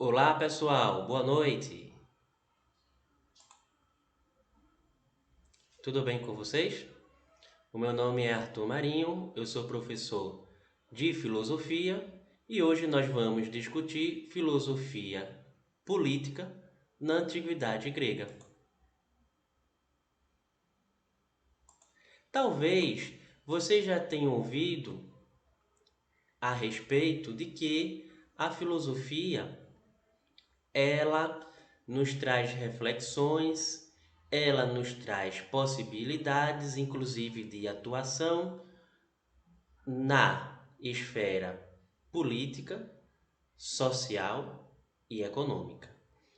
Olá pessoal, boa noite. Tudo bem com vocês? O meu nome é Arthur Marinho, eu sou professor de filosofia e hoje nós vamos discutir filosofia política na antiguidade grega. Talvez você já tenha ouvido a respeito de que a filosofia ela nos traz reflexões, ela nos traz possibilidades, inclusive de atuação na esfera política, social e econômica.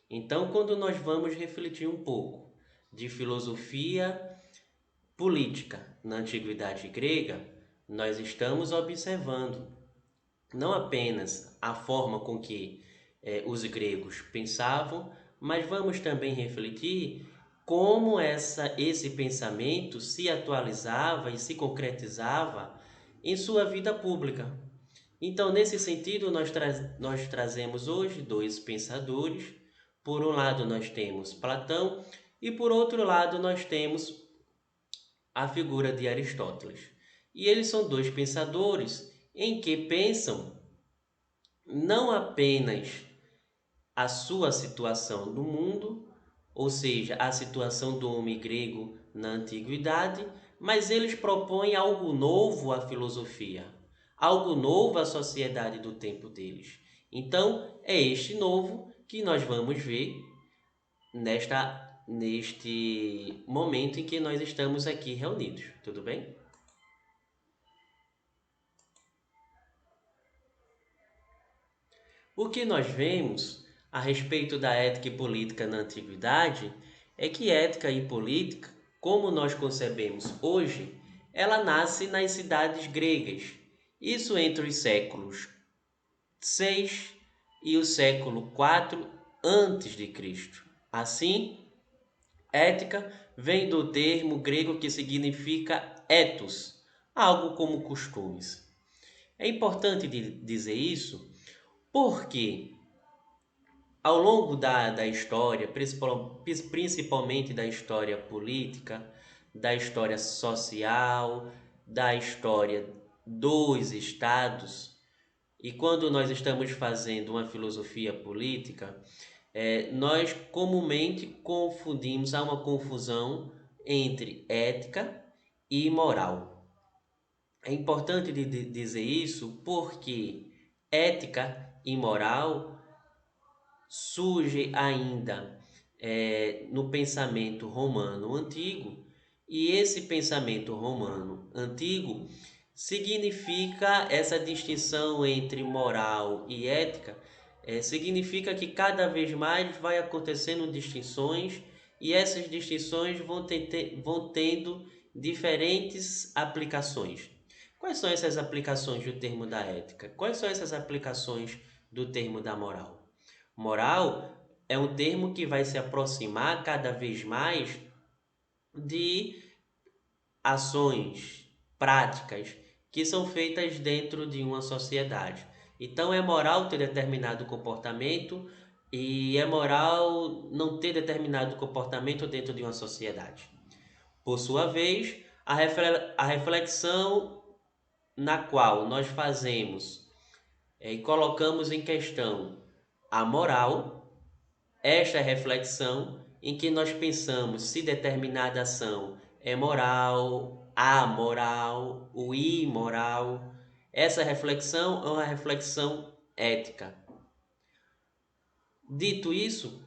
Então, quando nós vamos refletir um pouco de filosofia política na antiguidade grega, nós estamos observando não apenas a forma com que os gregos pensavam, mas vamos também refletir como esse pensamento se atualizava e se concretizava em sua vida pública. Então, nesse sentido, nós trazemos hoje dois pensadores. Por um lado, nós temos Platão e por outro lado, nós temos a figura de Aristóteles. E eles são dois pensadores em que pensam não apenas a sua situação no mundo, ou seja, a situação do homem grego na antiguidade, mas eles propõem algo novo à filosofia, algo novo à sociedade do tempo deles. Então, é este novo que nós vamos ver neste momento em que nós estamos aqui reunidos, tudo bem? O que nós vemos a respeito da ética e política na antiguidade é que ética e política, como nós concebemos hoje, ela nasce nas cidades gregas. Isso entre os séculos 6 e o século 4 antes de Cristo. Assim, ética vem do termo grego que significa ethos, algo como costumes. É importante dizer isso porque ao longo da história, principalmente da história política, da história social, da história dos estados, e quando nós estamos fazendo uma filosofia política, nós comumente confundimos, há uma confusão entre ética e moral. É importante dizer isso porque ética e moral surge ainda no pensamento romano antigo, e esse pensamento romano antigo significa essa distinção entre moral e ética, significa que cada vez mais vai acontecendo distinções e essas distinções vão tendo diferentes aplicações. Quais são essas aplicações do termo da ética? Quais são essas aplicações do termo da moral? Moral é um termo que vai se aproximar cada vez mais de ações, práticas que são feitas dentro de uma sociedade. Então é moral ter determinado comportamento e é moral não ter determinado comportamento dentro de uma sociedade. Por sua vez, a reflexão na qual nós fazemos e colocamos em questão a moral, esta reflexão em que nós pensamos se determinada ação é moral, amoral ou imoral. Essa reflexão é uma reflexão ética. Dito isso,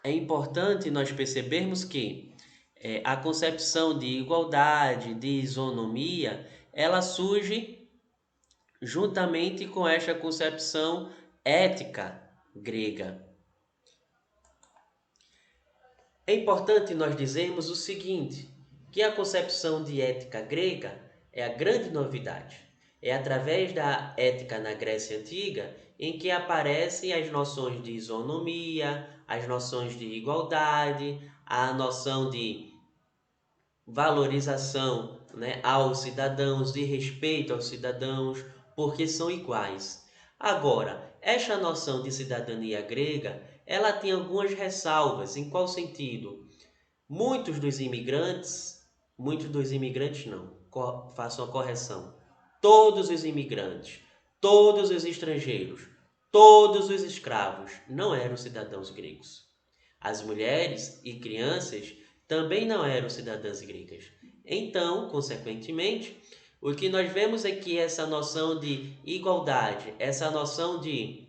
é importante nós percebermos que a concepção de igualdade, de isonomia, ela surge juntamente com esta concepção ética grega. É importante nós dizermos o seguinte, que a concepção de ética grega é a grande novidade. É através da ética na Grécia Antiga em que aparecem as noções de isonomia, as noções de igualdade, a noção de valorização, né, aos cidadãos, de respeito aos cidadãos, porque são iguais. Agora, esta noção de cidadania grega, ela tem algumas ressalvas. Em qual sentido? Muitos dos imigrantes não, faço uma correção. Todos os imigrantes, todos os estrangeiros, todos os escravos não eram cidadãos gregos. As mulheres e crianças também não eram cidadãs gregas. Então, consequentemente, o que nós vemos é que essa noção de igualdade, essa noção de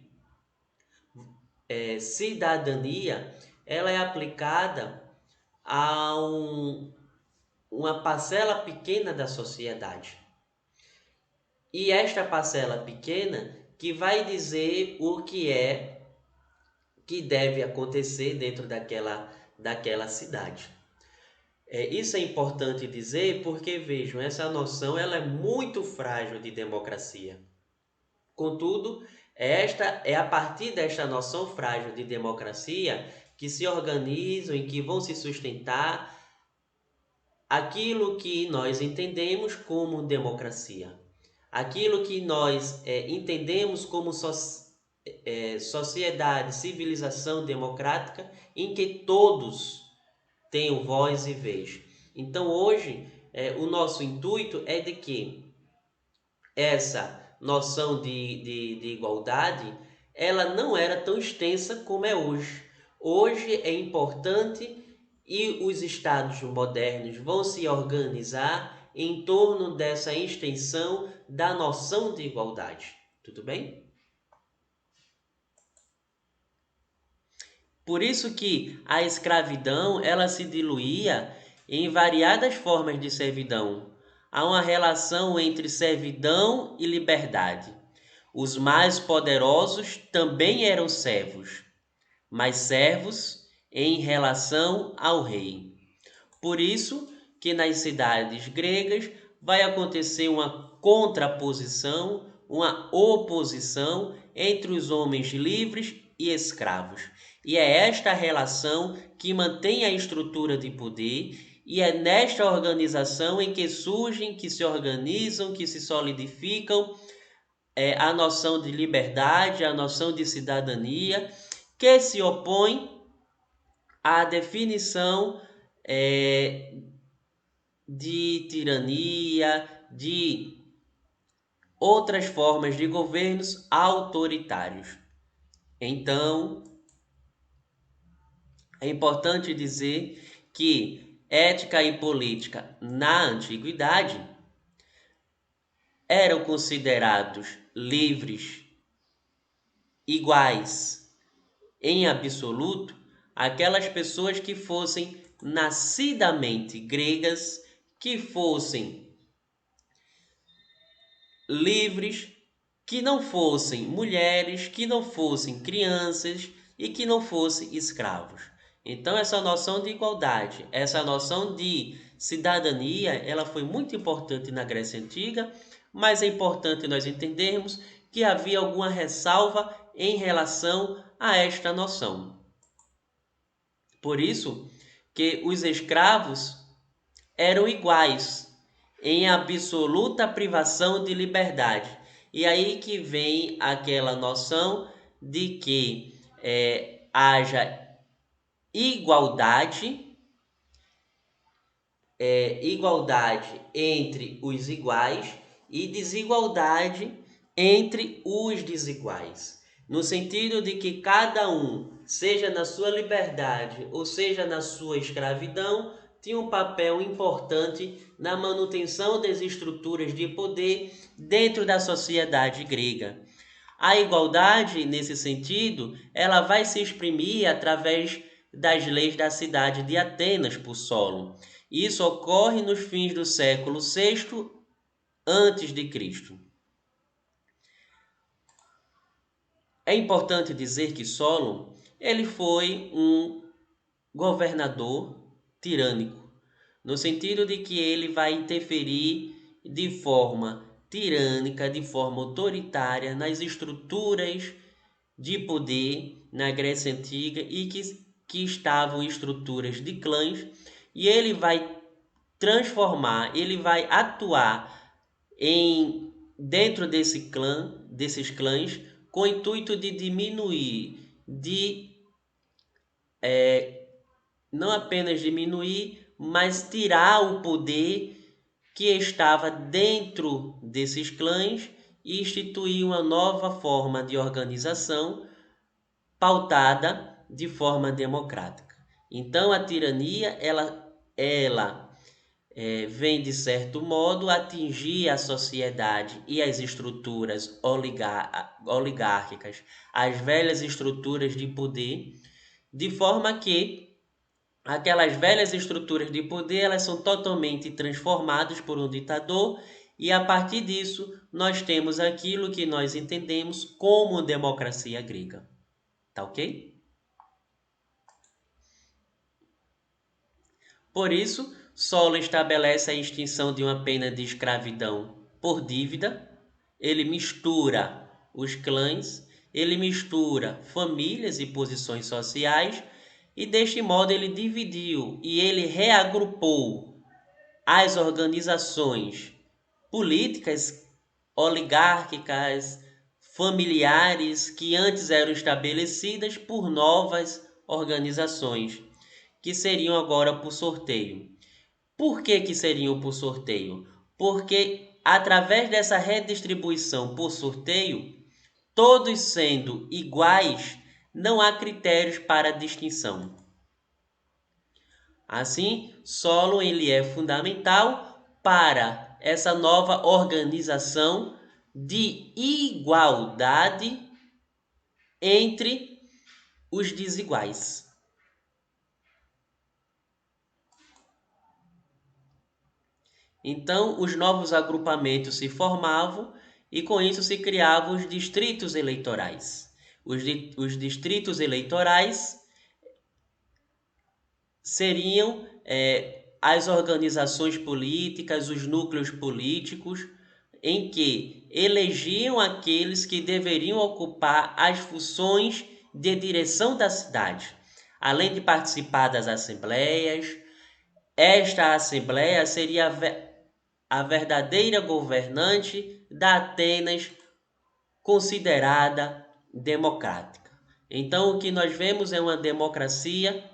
cidadania, ela é aplicada a uma parcela pequena da sociedade. E esta parcela pequena que vai dizer o que deve acontecer dentro daquela cidade. Isso é importante dizer porque, vejam, essa noção ela é muito frágil de democracia. Contudo, esta é a partir desta noção frágil de democracia que se organizam e que vão se sustentar aquilo que nós entendemos como democracia, aquilo que nós entendemos como sociedade, civilização democrática, em que todos tenham voz e vez. Então, hoje, o nosso intuito é de que essa noção de igualdade, ela não era tão extensa como é hoje. Hoje é importante e os estados modernos vão se organizar em torno dessa extensão da noção de igualdade. Tudo bem? Por isso que a escravidão ela se diluía em variadas formas de servidão. Há uma relação entre servidão e liberdade. Os mais poderosos também eram servos, mas servos em relação ao rei. Por isso que nas cidades gregas vai acontecer uma contraposição, uma oposição entre os homens livres e escravos. E é esta relação que mantém a estrutura de poder, e é nesta organização em que surgem, que se organizam, que se solidificam a noção de liberdade, a noção de cidadania, que se opõe à definição de tirania, de outras formas de governos autoritários. Então, é importante dizer que ética e política na antiguidade eram considerados livres, iguais, em absoluto, aquelas pessoas que fossem nascidamente gregas, que fossem livres, que não fossem mulheres, que não fossem crianças e que não fossem escravos. Então, essa noção de igualdade, essa noção de cidadania, ela foi muito importante na Grécia Antiga, mas é importante nós entendermos que havia alguma ressalva em relação a esta noção. Por isso que os escravos eram iguais em absoluta privação de liberdade. E aí que vem aquela noção de que haja igualdade entre os iguais e desigualdade entre os desiguais. No sentido de que cada um, seja na sua liberdade ou seja na sua escravidão, tinha um papel importante na manutenção das estruturas de poder dentro da sociedade grega. A igualdade, nesse sentido, ela vai se exprimir através das leis da cidade de Atenas por Solon. Isso ocorre nos fins do século VI a.C. É importante dizer que Solon ele foi um governador tirânico, no sentido de que ele vai interferir de forma tirânica, de forma autoritária nas estruturas de poder na Grécia Antiga e que estavam estruturas de clãs, e ele vai transformar, ele vai atuar dentro desses clãs com o intuito de diminuir, não apenas diminuir, mas tirar o poder que estava dentro desses clãs e instituir uma nova forma de organização pautada de forma democrática. Então a tirania ela vem de certo modo atingir a sociedade e as estruturas oligárquicas, as velhas estruturas de poder, de forma que aquelas velhas estruturas de poder elas são totalmente transformadas por um ditador e a partir disso nós temos aquilo que nós entendemos como democracia grega. Tá ok? Por isso, Solon estabelece a extinção de uma pena de escravidão por dívida, ele mistura os clãs, ele mistura famílias e posições sociais, e deste modo ele dividiu e ele reagrupou as organizações políticas, oligárquicas, familiares que antes eram estabelecidas por novas organizações que seriam agora por sorteio. Por que seriam por sorteio? Porque através dessa redistribuição por sorteio, todos sendo iguais, não há critérios para distinção. Assim, Solon ele é fundamental para essa nova organização de igualdade entre os desiguais. Então, os novos agrupamentos se formavam e com isso se criavam os distritos eleitorais. Os distritos eleitorais seriam as organizações políticas, os núcleos políticos, em que elegiam aqueles que deveriam ocupar as funções de direção da cidade, além de participar das assembleias. Esta assembleia seria a verdadeira governante da Atenas considerada democrática. Então, o que nós vemos é uma democracia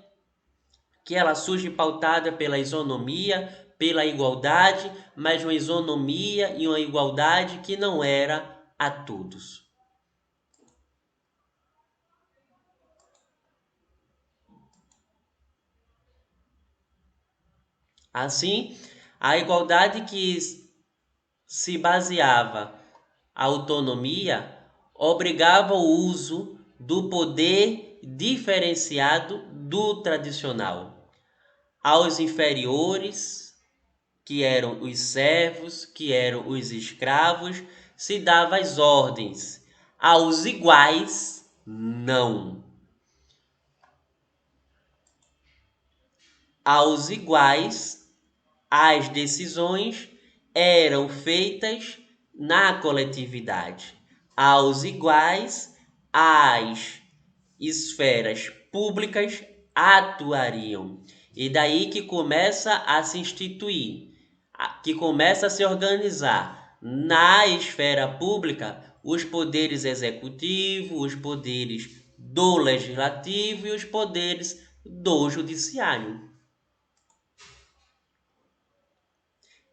que ela surge pautada pela isonomia, pela igualdade, mas uma isonomia e uma igualdade que não era a todos. Assim, a igualdade que se baseava a autonomia obrigava o uso do poder diferenciado do tradicional. Aos inferiores, que eram os servos, que eram os escravos, se dava as ordens. Aos iguais, não. Aos iguais, as decisões eram feitas na coletividade. Aos iguais, as esferas públicas atuariam. E daí que começa a se instituir, que começa a se organizar na esfera pública os poderes executivos, os poderes do legislativo e os poderes do judiciário.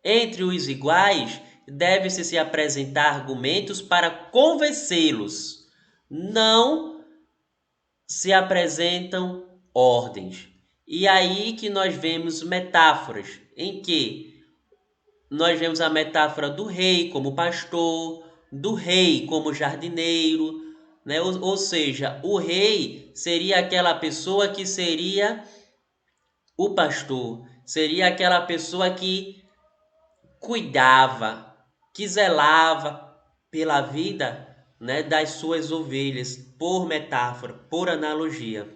Entre os iguais, deve-se se apresentar argumentos para convencê-los. Não se apresentam ordens. E aí que nós vemos metáforas, em que nós vemos a metáfora do rei como pastor, do rei como jardineiro, né? Ou seja, o rei seria aquela pessoa que seria o pastor, seria aquela pessoa que cuidava, que zelava pela vida, né, das suas ovelhas, por metáfora, por analogia.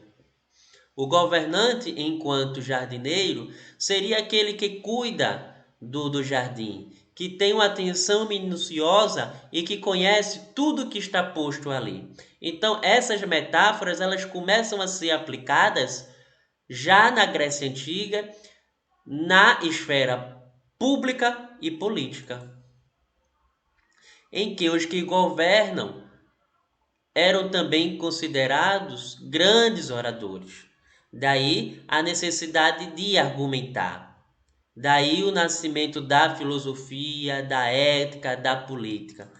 O governante, enquanto jardineiro, seria aquele que cuida do jardim, que tem uma atenção minuciosa e que conhece tudo que está posto ali. Então, essas metáforas elas começam a ser aplicadas já na Grécia Antiga, na esfera pública e política, em que os que governam eram também considerados grandes oradores. Daí a necessidade de argumentar. Daí o nascimento da filosofia, da ética, da política.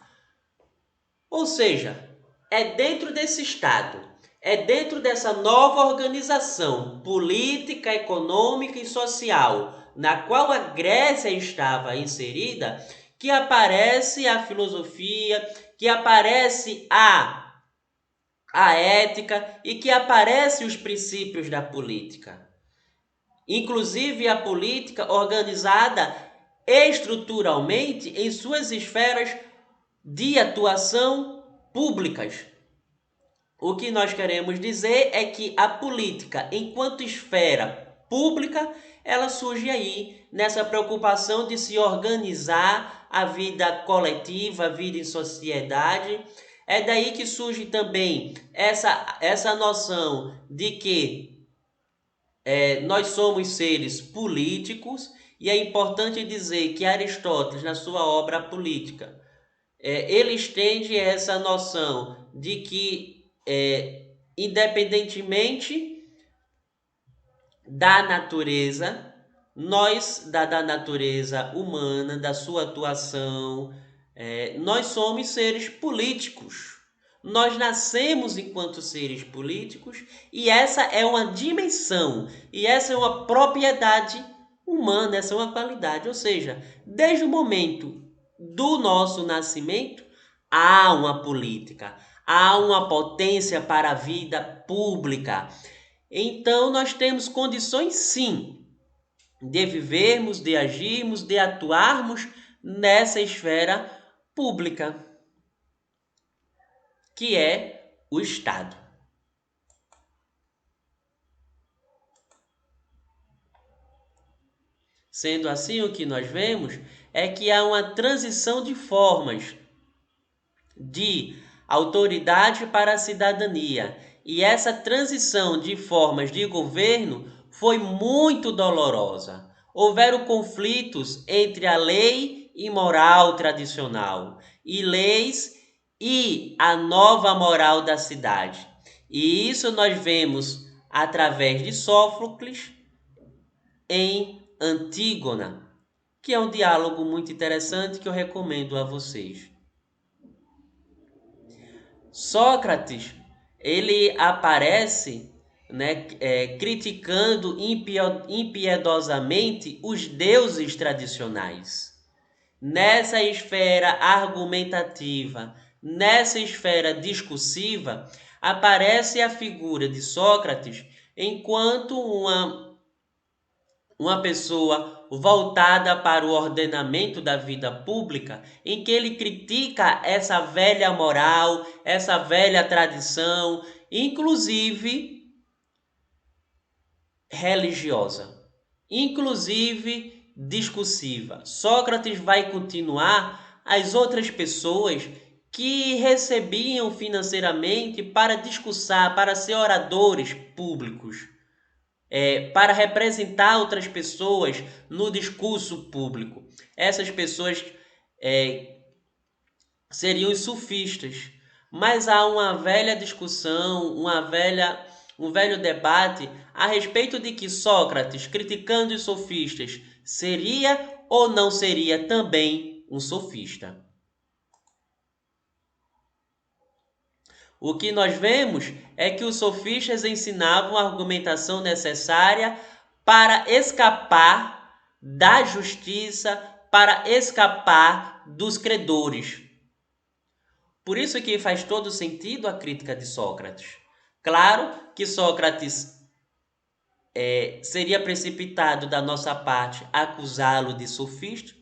Ou seja, é dentro desse Estado, é dentro dessa nova organização política, econômica e social, na qual a Grécia estava inserida, que aparece a filosofia, que aparece a ética e que aparecem os princípios da política. Inclusive a política organizada estruturalmente em suas esferas de atuação públicas. O que nós queremos dizer é que a política, enquanto esfera pública, ela surge aí nessa preocupação de se organizar a vida coletiva, a vida em sociedade. É daí que surge também essa noção de que nós somos seres políticos, e é importante dizer que Aristóteles, na sua obra Política, ele estende essa noção de que, independentemente da natureza, da natureza humana, da sua atuação, nós somos seres políticos. Nós nascemos enquanto seres políticos e essa é uma dimensão, e essa é uma propriedade humana, essa é uma qualidade. Ou seja, desde o momento do nosso nascimento, há uma política, há uma potência para a vida pública. Então, nós temos condições, sim, de vivermos, de agirmos, de atuarmos nessa esfera pública, que é o Estado. Sendo assim, o que nós vemos é que há uma transição de formas de autoridade para a cidadania. E essa transição de formas de governo foi muito dolorosa. Houveram conflitos entre a lei e moral tradicional, e leis e a nova moral da cidade. E isso nós vemos através de Sófocles em Antígona, que é um diálogo muito interessante que eu recomendo a vocês. Sócrates, ele aparece, né, criticando impiedosamente os deuses tradicionais. Nessa esfera argumentativa, nessa esfera discursiva, aparece a figura de Sócrates enquanto uma pessoa voltada para o ordenamento da vida pública, em que ele critica essa velha moral, essa velha tradição, inclusive religiosa, inclusive discursiva. Sócrates vai continuar as outras pessoas que recebiam financeiramente para discursar, para ser oradores públicos, para representar outras pessoas no discurso público. Essas pessoas seriam os sufistas. Mas há uma velha discussão, um velho debate a respeito de que Sócrates, criticando os sofistas, seria ou não seria também um sofista. O que nós vemos é que os sofistas ensinavam a argumentação necessária para escapar da justiça, para escapar dos credores. Por isso que faz todo sentido a crítica de Sócrates. Claro que Sócrates seria precipitado da nossa parte acusá-lo de sofista,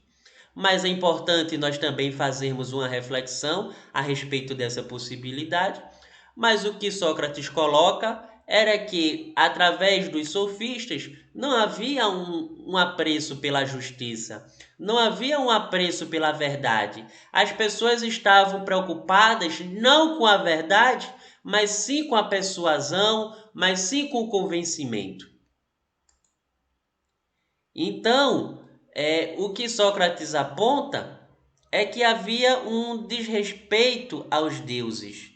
mas é importante nós também fazermos uma reflexão a respeito dessa possibilidade. Mas o que Sócrates coloca era que, através dos sofistas, não havia um apreço pela justiça, não havia um apreço pela verdade. As pessoas estavam preocupadas não com a verdade, mas sim com a persuasão, mas sim com o convencimento. Então, o que Sócrates aponta é que havia um desrespeito aos deuses.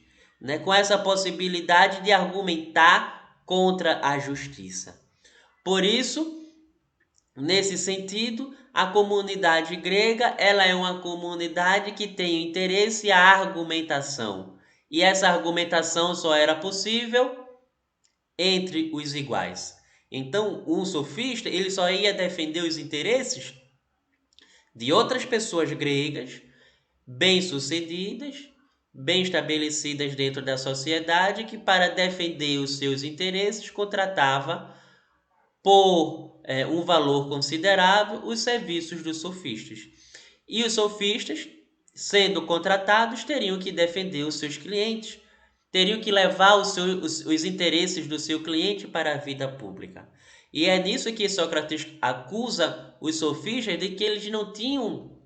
né, com essa possibilidade de argumentar contra a justiça. Por isso, nesse sentido, a comunidade grega, ela é uma comunidade que tem interesse à argumentação. E essa argumentação só era possível entre os iguais. Então, um sofista, ele só ia defender os interesses de outras pessoas gregas, bem-sucedidas, bem estabelecidas dentro da sociedade, que para defender os seus interesses contratava por um valor considerável os serviços dos sofistas. E os sofistas, sendo contratados, teriam que defender os seus clientes, teriam que levar os interesses do seu cliente para a vida pública. E é nisso que Sócrates acusa os sofistas de que eles não tinham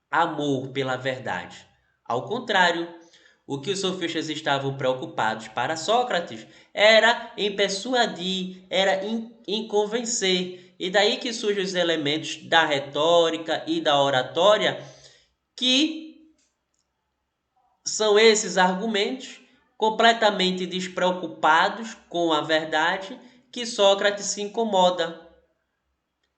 amor pela verdade. Ao contrário, o que os sofistas estavam preocupados para Sócrates era em persuadir, era em convencer. E daí que surgem os elementos da retórica e da oratória, que são esses argumentos completamente despreocupados com a verdade que Sócrates se incomoda,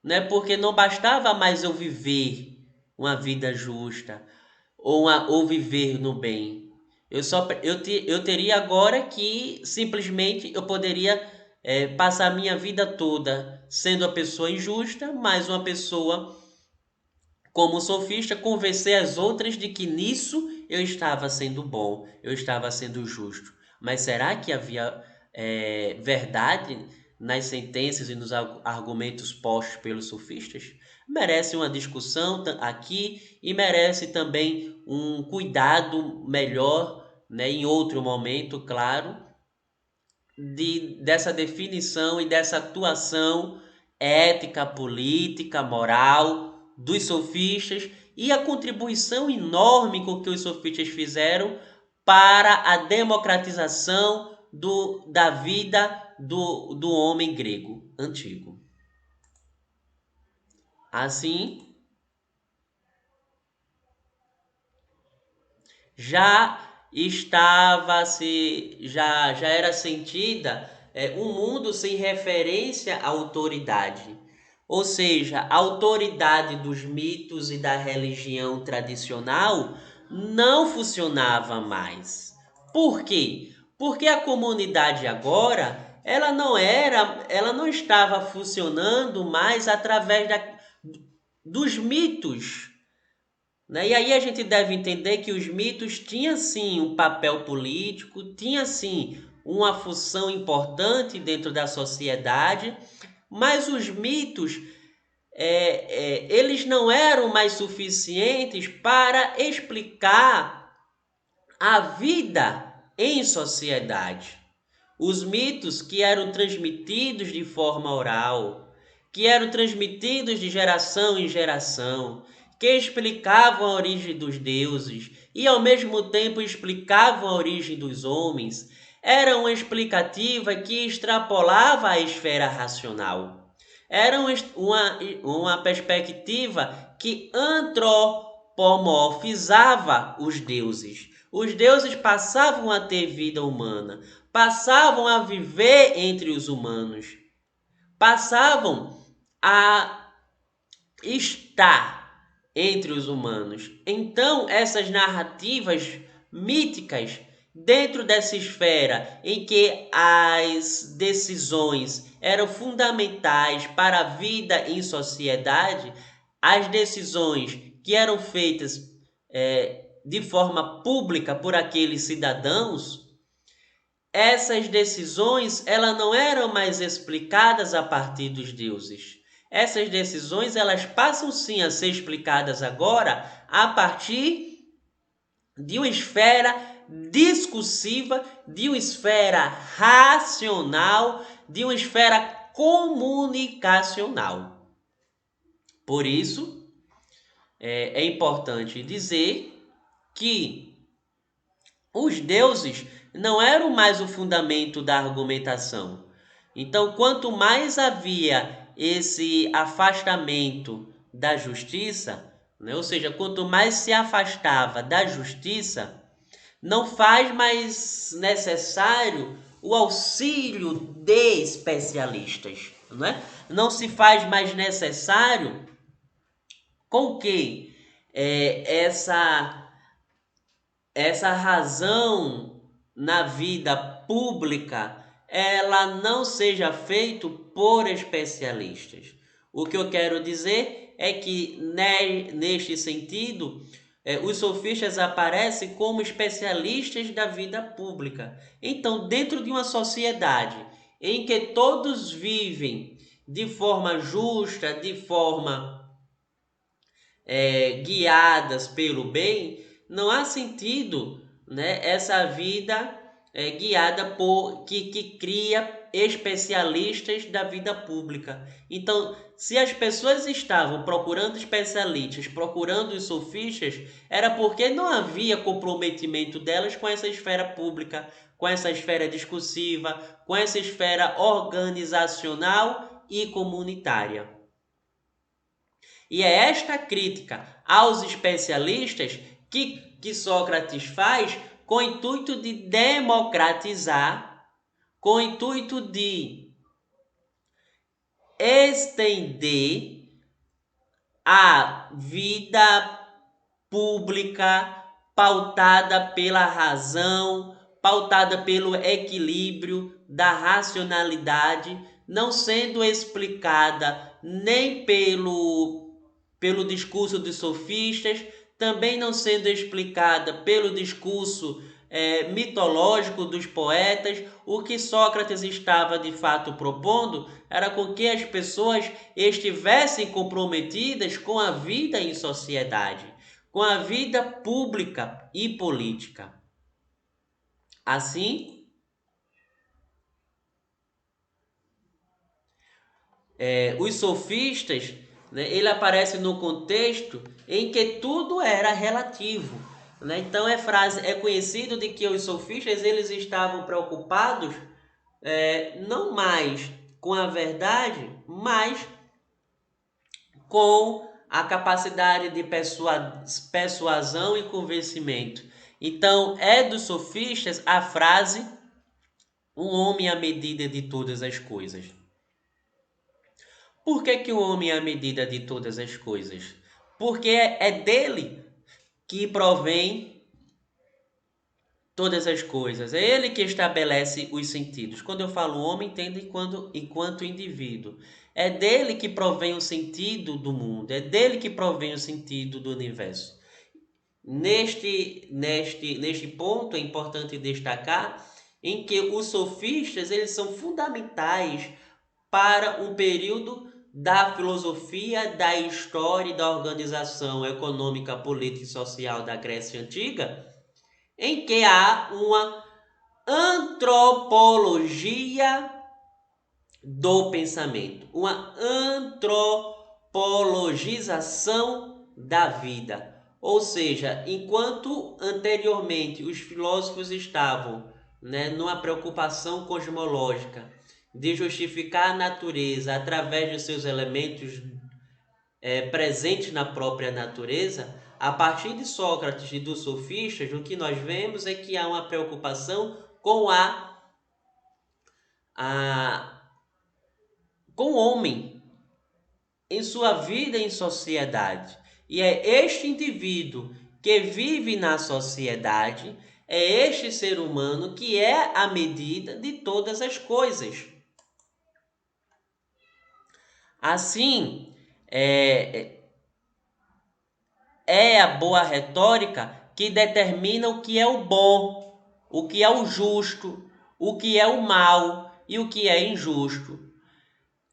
né? Porque não bastava mais eu viver uma vida justa ou viver no bem. Eu teria agora que simplesmente eu poderia passar a minha vida toda sendo uma pessoa injusta, mas uma pessoa como sofista convencer as outras de que nisso eu estava sendo bom, eu estava sendo justo. Mas será que havia verdade nas sentenças e nos argumentos postos pelos sofistas? Merece uma discussão aqui e merece também um cuidado melhor, né, em outro momento, claro, dessa definição e dessa atuação ética, política, moral dos sofistas e a contribuição enorme com que os sofistas fizeram para a democratização da vida do homem grego antigo. Assim, já era sentida um mundo sem referência à autoridade. Ou seja, a autoridade dos mitos e da religião tradicional não funcionava mais. Por quê? Porque a comunidade agora, ela não estava funcionando mais através dos mitos, né? E aí a gente deve entender que os mitos tinham sim um papel político, tinha sim uma função importante dentro da sociedade, mas os mitos eles não eram mais suficientes para explicar a vida em sociedade. Os mitos que eram transmitidos de forma oral, que eram transmitidos de geração em geração, que explicavam a origem dos deuses e ao mesmo tempo explicavam a origem dos homens, era uma explicativa que extrapolava a esfera racional. Era uma perspectiva que antropomorfizava os deuses. Os deuses passavam a ter vida humana, passavam a viver entre os humanos, passavam a estar entre os humanos. Então, essas narrativas míticas, dentro dessa esfera em que as decisões eram fundamentais para a vida em sociedade, as decisões que eram feitas de forma pública por aqueles cidadãos, essas decisões elas não eram mais explicadas a partir dos deuses. Essas decisões elas passam sim a ser explicadas agora a partir de uma esfera discursiva, de uma esfera racional, de uma esfera comunicacional. Por isso, é importante dizer que os deuses não eram mais o fundamento da argumentação. Então, quanto mais havia esse afastamento da justiça, né? Ou seja, quanto mais se afastava da justiça, não faz mais necessário o auxílio de especialistas, não é? Não se faz mais necessário com que essa razão na vida pública ela não seja feita por especialistas. O que eu quero dizer é que neste sentido os sofistas aparecem como especialistas da vida pública. Então, dentro de uma sociedade em que todos vivem de forma justa, de forma guiadas pelo bem, não há sentido, né, essa vida guiada por que cria especialistas da vida pública. Então, se as pessoas estavam procurando especialistas, procurando os sofistas, era porque não havia comprometimento delas com essa esfera pública, com essa esfera discursiva, com essa esfera organizacional e comunitária. E é esta crítica aos especialistas que Sócrates faz com o intuito de democratizar, com o intuito de estender a vida pública pautada pela razão, pautada pelo equilíbrio da racionalidade, não sendo explicada nem pelo discurso dos sofistas, também não sendo explicada pelo discurso mitológico dos poetas. O que Sócrates estava de fato propondo era com que as pessoas estivessem comprometidas com a vida em sociedade, com a vida pública e política. Assim, os sofistas, né, ele aparece no contexto em que tudo era relativo, né? Então é conhecido de que os sofistas eles estavam preocupados não mais com a verdade, mas com a capacidade de persuasão e convencimento. Então é dos sofistas a frase um homem à medida de todas as coisas. Por que o homem é a medida de todas as coisas? Porque é dele que provém todas as coisas. É ele que estabelece os sentidos. Quando eu falo homem, entendo enquanto indivíduo. É dele que provém o sentido do mundo. É dele que provém o sentido do universo. Neste ponto é importante destacar em que os sofistas eles são fundamentais para um período da filosofia, da história e da organização econômica, política e social da Grécia Antiga, em que há uma antropologia do pensamento, uma antropologização da vida. Ou seja, enquanto anteriormente os filósofos estavam numa preocupação cosmológica de justificar a natureza através de seus elementos presentes na própria natureza, a partir de Sócrates e dos sofistas, o que nós vemos é que há uma preocupação com com o homem em sua vida em sociedade. E é este indivíduo que vive na sociedade, é este ser humano que é a medida de todas as coisas. Assim, é a boa retórica que determina o que é o bom, o que é o justo, o que é o mal e o que é injusto.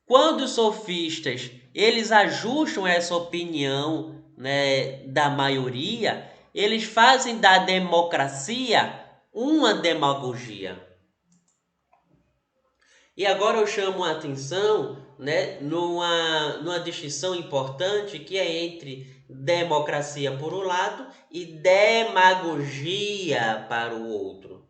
Quando os sofistas eles ajustam essa opinião, da maioria, eles fazem da democracia uma demagogia. E agora eu chamo a atenção numa distinção importante que é entre democracia por um lado e demagogia para o outro.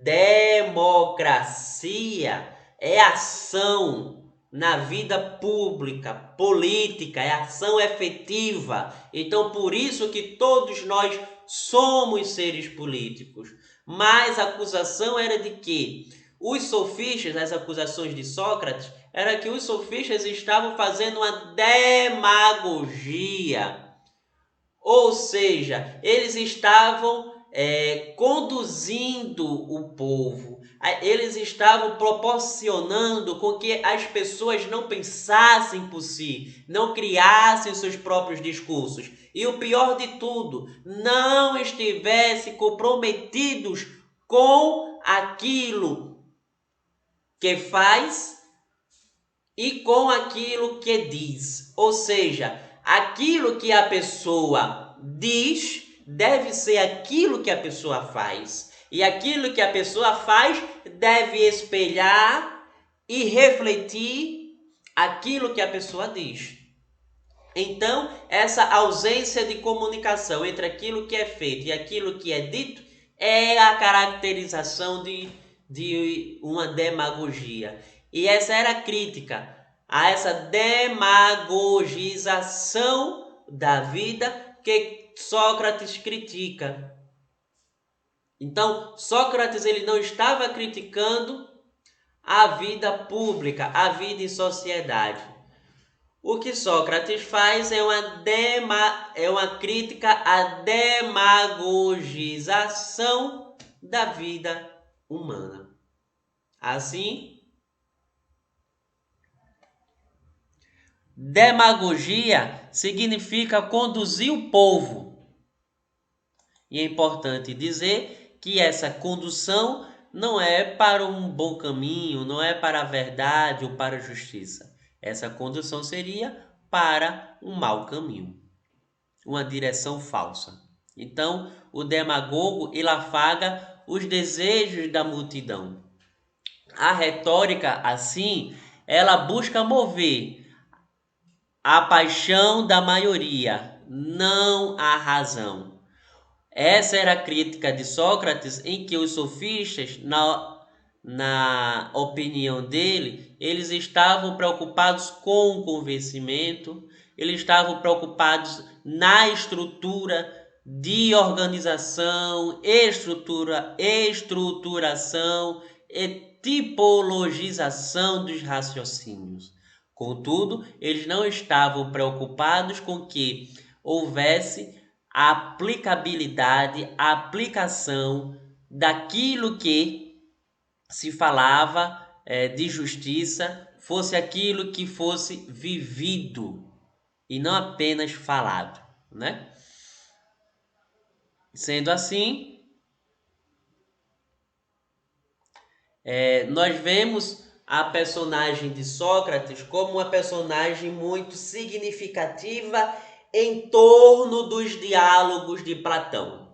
Democracia é ação na vida pública, política, é ação efetiva. Então, por isso que todos nós somos seres políticos. Mas a acusação era de que os sofistas, as acusações de Sócrates, era que os sofistas estavam fazendo uma demagogia. Ou seja, eles estavam conduzindo o povo, eles estavam proporcionando com que as pessoas não pensassem por si, não criassem seus próprios discursos. E o pior de tudo, não estivessem comprometidos com aquilo que faz e com aquilo que diz. Ou seja, aquilo que a pessoa diz deve ser aquilo que a pessoa faz. E aquilo que a pessoa faz deve espelhar e refletir aquilo que a pessoa diz. Então, essa ausência de comunicação entre aquilo que é feito e aquilo que é dito é a caracterização de uma demagogia. E essa era a crítica a essa demagogização da vida que Sócrates critica. Então, Sócrates ele não estava criticando a vida pública, a vida em sociedade. O que Sócrates faz é uma crítica à demagogização da vida humana. Assim, demagogia significa conduzir o povo. E é importante dizer que essa condução não é para um bom caminho, não é para a verdade ou para a justiça. Essa condução seria para um mau caminho, uma direção falsa. Então, o demagogo ele afaga os desejos da multidão. A retórica, assim, ela busca mover a paixão da maioria, não a razão. Essa era a crítica de Sócrates, em que os sofistas, na opinião dele, eles estavam preocupados com o convencimento, eles estavam preocupados na estrutura de organização, estruturação e tipologização dos raciocínios. Contudo, eles não estavam preocupados com que houvesse a aplicabilidade, a aplicação daquilo que se falava de justiça, fosse aquilo que fosse vivido e não apenas falado, né? Sendo assim, nós vemos a personagem de Sócrates como uma personagem muito significativa em torno dos diálogos de Platão.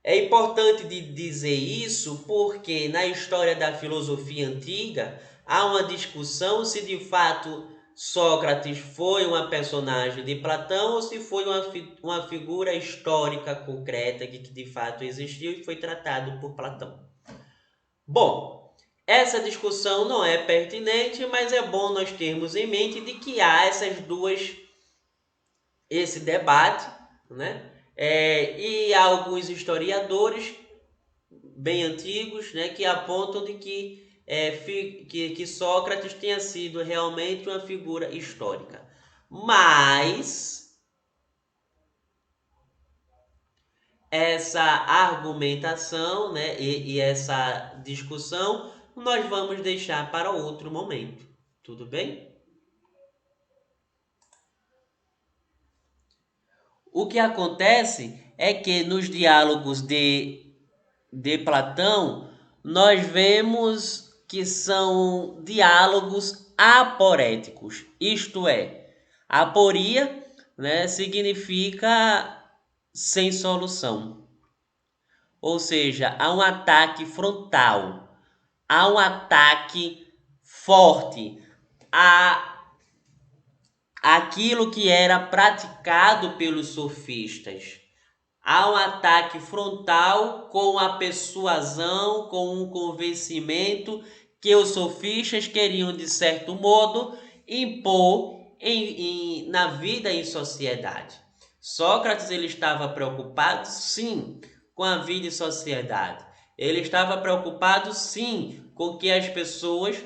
É importante dizer isso porque na história da filosofia antiga há uma discussão se de fato Sócrates foi uma personagem de Platão ou se foi uma figura histórica concreta que de fato existiu e foi tratado por Platão. Bom, essa discussão não é pertinente, mas é bom nós termos em mente de que há esse debate, né? E há alguns historiadores bem antigos, né, que apontam de que Sócrates tenha sido realmente uma figura histórica. Mas essa argumentação, né, e essa discussão nós vamos deixar para outro momento. Tudo bem? O que acontece é que nos diálogos de Platão, nós vemos que são diálogos aporéticos, isto é, aporia, né, significa sem solução. Ou seja, há um ataque frontal, há um ataque forte àquilo que era praticado pelos sofistas. Há um ataque frontal com a persuasão, com o convencimento que os sofistas queriam, de certo modo, impor na vida em sociedade. Sócrates ele estava preocupado, sim, com a vida e sociedade. Ele estava preocupado, sim, com que as pessoas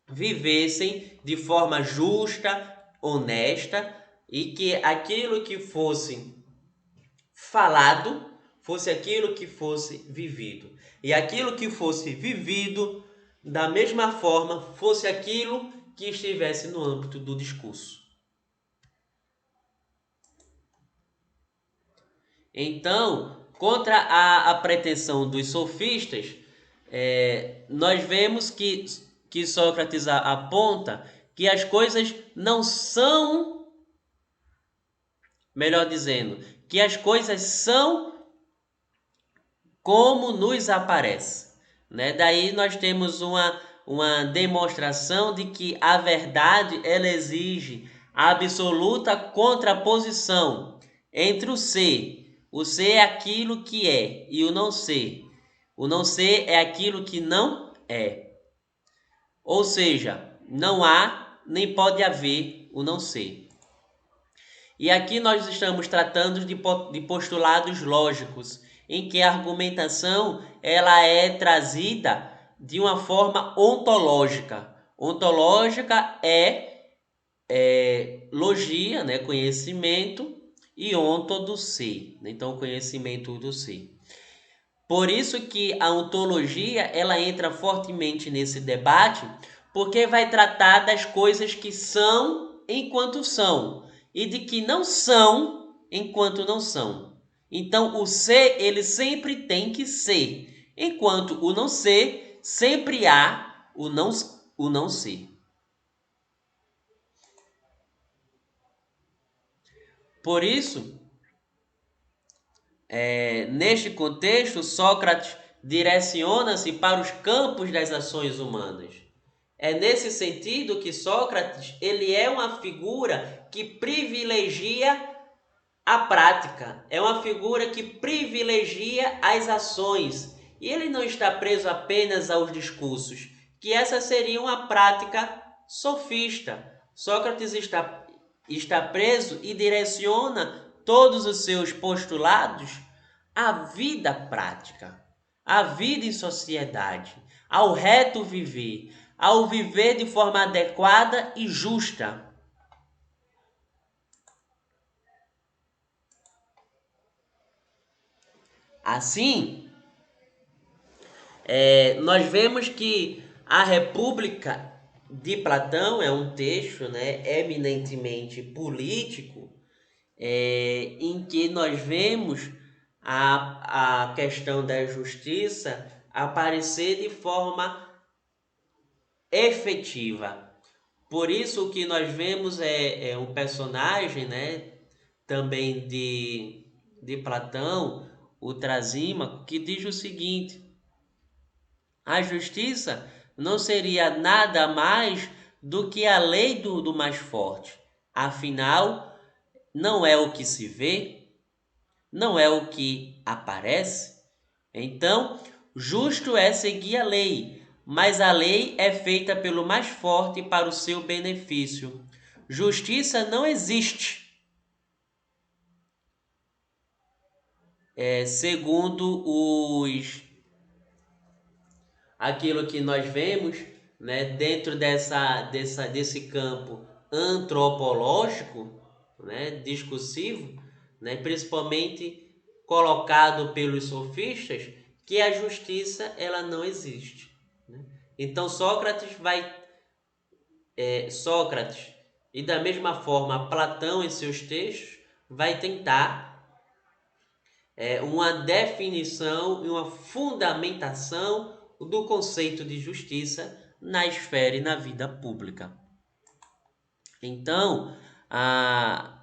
vivessem de forma justa, honesta e que aquilo que fosse falado fosse aquilo que fosse vivido. E aquilo que fosse vivido, da mesma forma, fosse aquilo que estivesse no âmbito do discurso. Então, contra a pretensão dos sofistas, nós vemos que Sócrates aponta que as coisas não são, melhor dizendo, que as coisas são como nos aparece. Né? Daí nós temos uma demonstração de que a verdade ela exige a absoluta contraposição entre o ser. O ser é aquilo que é e o não ser. O não ser é aquilo que não é. Ou seja, não há nem pode haver o não ser. E aqui nós estamos tratando de postulados lógicos, em que a argumentação ela é trazida de uma forma ontológica. Ontológica é logia, né, conhecimento, e onto do ser, então conhecimento do ser. Por isso que a ontologia ela entra fortemente nesse debate, porque vai tratar das coisas que são enquanto são e de que não são enquanto não são. Então o ser ele sempre tem que ser, enquanto o não ser sempre há o não ser. Por isso, neste contexto, Sócrates direciona-se para os campos das ações humanas. É nesse sentido que Sócrates ele é uma figura que privilegia a prática, é uma figura que privilegia as ações. E ele não está preso apenas aos discursos, que essa seria uma prática sofista. Sócrates está preso e direciona todos os seus postulados à vida prática, à vida em sociedade, ao reto viver, ao viver de forma adequada e justa. Assim, nós vemos que a República de Platão é um texto, né, eminentemente político, em que nós vemos a questão da justiça aparecer de forma efetiva. Por isso o que nós vemos é um personagem, né, também de Platão, o Trasímaco, que diz o seguinte: a justiça não seria nada mais do que a lei do mais forte. Afinal, não é o que se vê, não é o que aparece. Então, justo é seguir a lei, mas a lei é feita pelo mais forte para o seu benefício. Justiça não existe, segundo aquilo que nós vemos, né, dentro desse campo antropológico, né, discursivo, né, principalmente colocado pelos sofistas, que a justiça ela não existe. Né? Então Sócrates e da mesma forma Platão em seus textos vai tentar uma definição e uma fundamentação do conceito de justiça na esfera e na vida pública. Então, a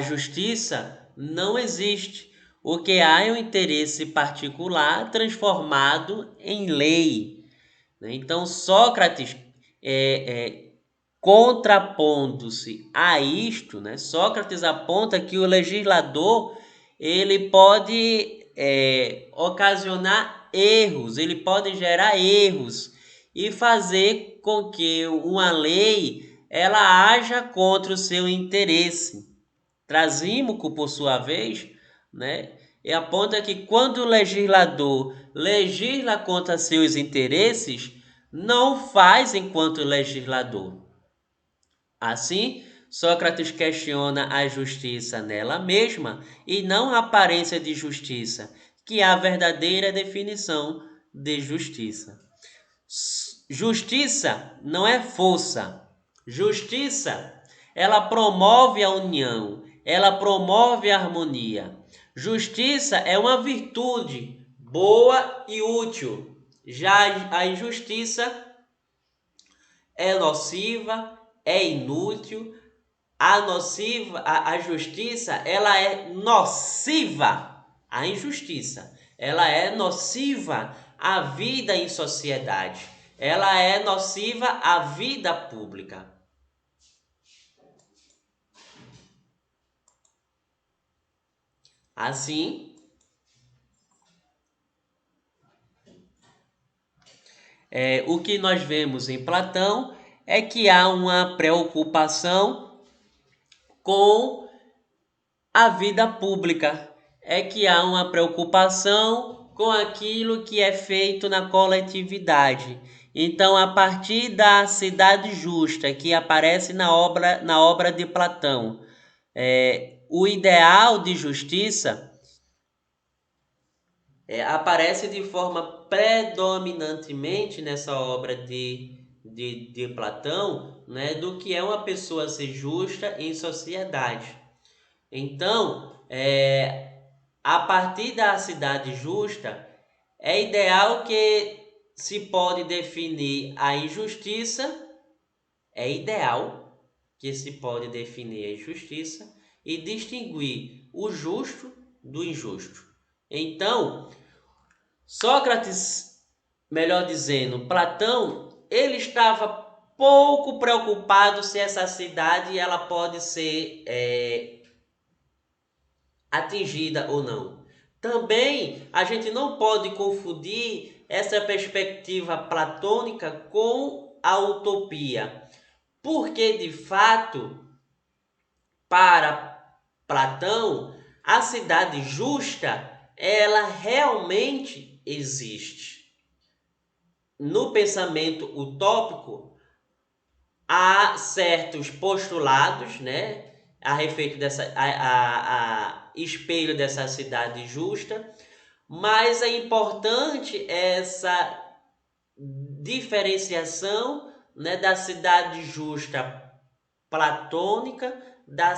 justiça não existe. O que há é um interesse particular transformado em lei. Então, Sócrates, contrapondo-se a isto, né, Sócrates aponta que o legislador ele pode ocasionar erros, ele pode gerar erros e fazer com que uma lei ela haja contra o seu interesse. Trasímaco, por sua vez, né, aponta que quando o legislador legisla contra seus interesses, não faz enquanto legislador. Assim, Sócrates questiona a justiça nela mesma e não a aparência de justiça, que é a verdadeira definição de justiça. Justiça não é força. Justiça, ela promove a união, ela promove a harmonia. Justiça é uma virtude boa e útil. Já a injustiça é nociva, é inútil. A justiça, ela é nociva. A injustiça, ela é nociva à vida em sociedade. Ela é nociva à vida pública. Assim, o que nós vemos em Platão é que há uma preocupação com a vida pública, é que há uma preocupação com aquilo que é feito na coletividade. Então, a partir da cidade justa que aparece na obra de Platão, o ideal de justiça aparece de forma predominantemente nessa obra de Platão, né, do que é uma pessoa ser justa em sociedade. Então, a partir da cidade justa, é ideal que se pode definir a injustiça, é ideal que se pode definir a injustiça e distinguir o justo do injusto. Então, Sócrates, melhor dizendo, Platão, ele estava pouco preocupado se essa cidade ela pode ser atingida ou não. Também a gente não pode confundir essa perspectiva platônica com a utopia, porque de fato, para Platão, a cidade justa, ela realmente existe. No pensamento utópico, há certos postulados, né, a respeito dessa a espelho dessa cidade justa, mas é importante essa diferenciação, né, da cidade justa platônica da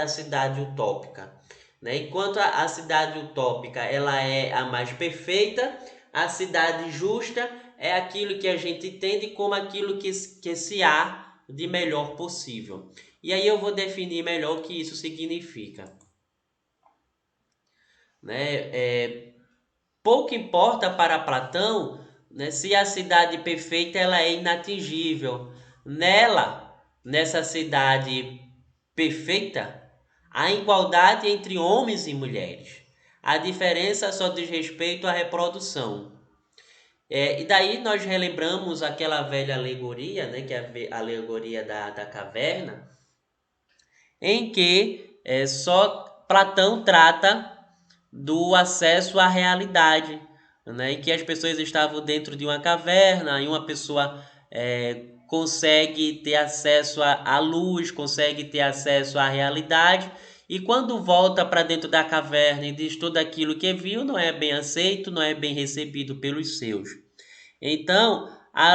cidade utópica, né? Enquanto a cidade utópica ela é a mais perfeita, a cidade justa é aquilo que a gente entende como aquilo que se há de melhor possível. E aí eu vou definir melhor o que isso significa. Né? Pouco importa para Platão, né, se a cidade perfeita ela é inatingível. Nessa cidade perfeita, há igualdade entre homens e mulheres. A diferença só diz respeito à reprodução. E daí nós relembramos aquela velha alegoria, né, que é a alegoria da caverna, em que só Platão trata do acesso à realidade, né, em que as pessoas estavam dentro de uma caverna e uma pessoa consegue ter acesso à luz, consegue ter acesso à realidade, e quando volta para dentro da caverna e diz tudo aquilo que viu, não é bem aceito, não é bem recebido pelos seus. Então, a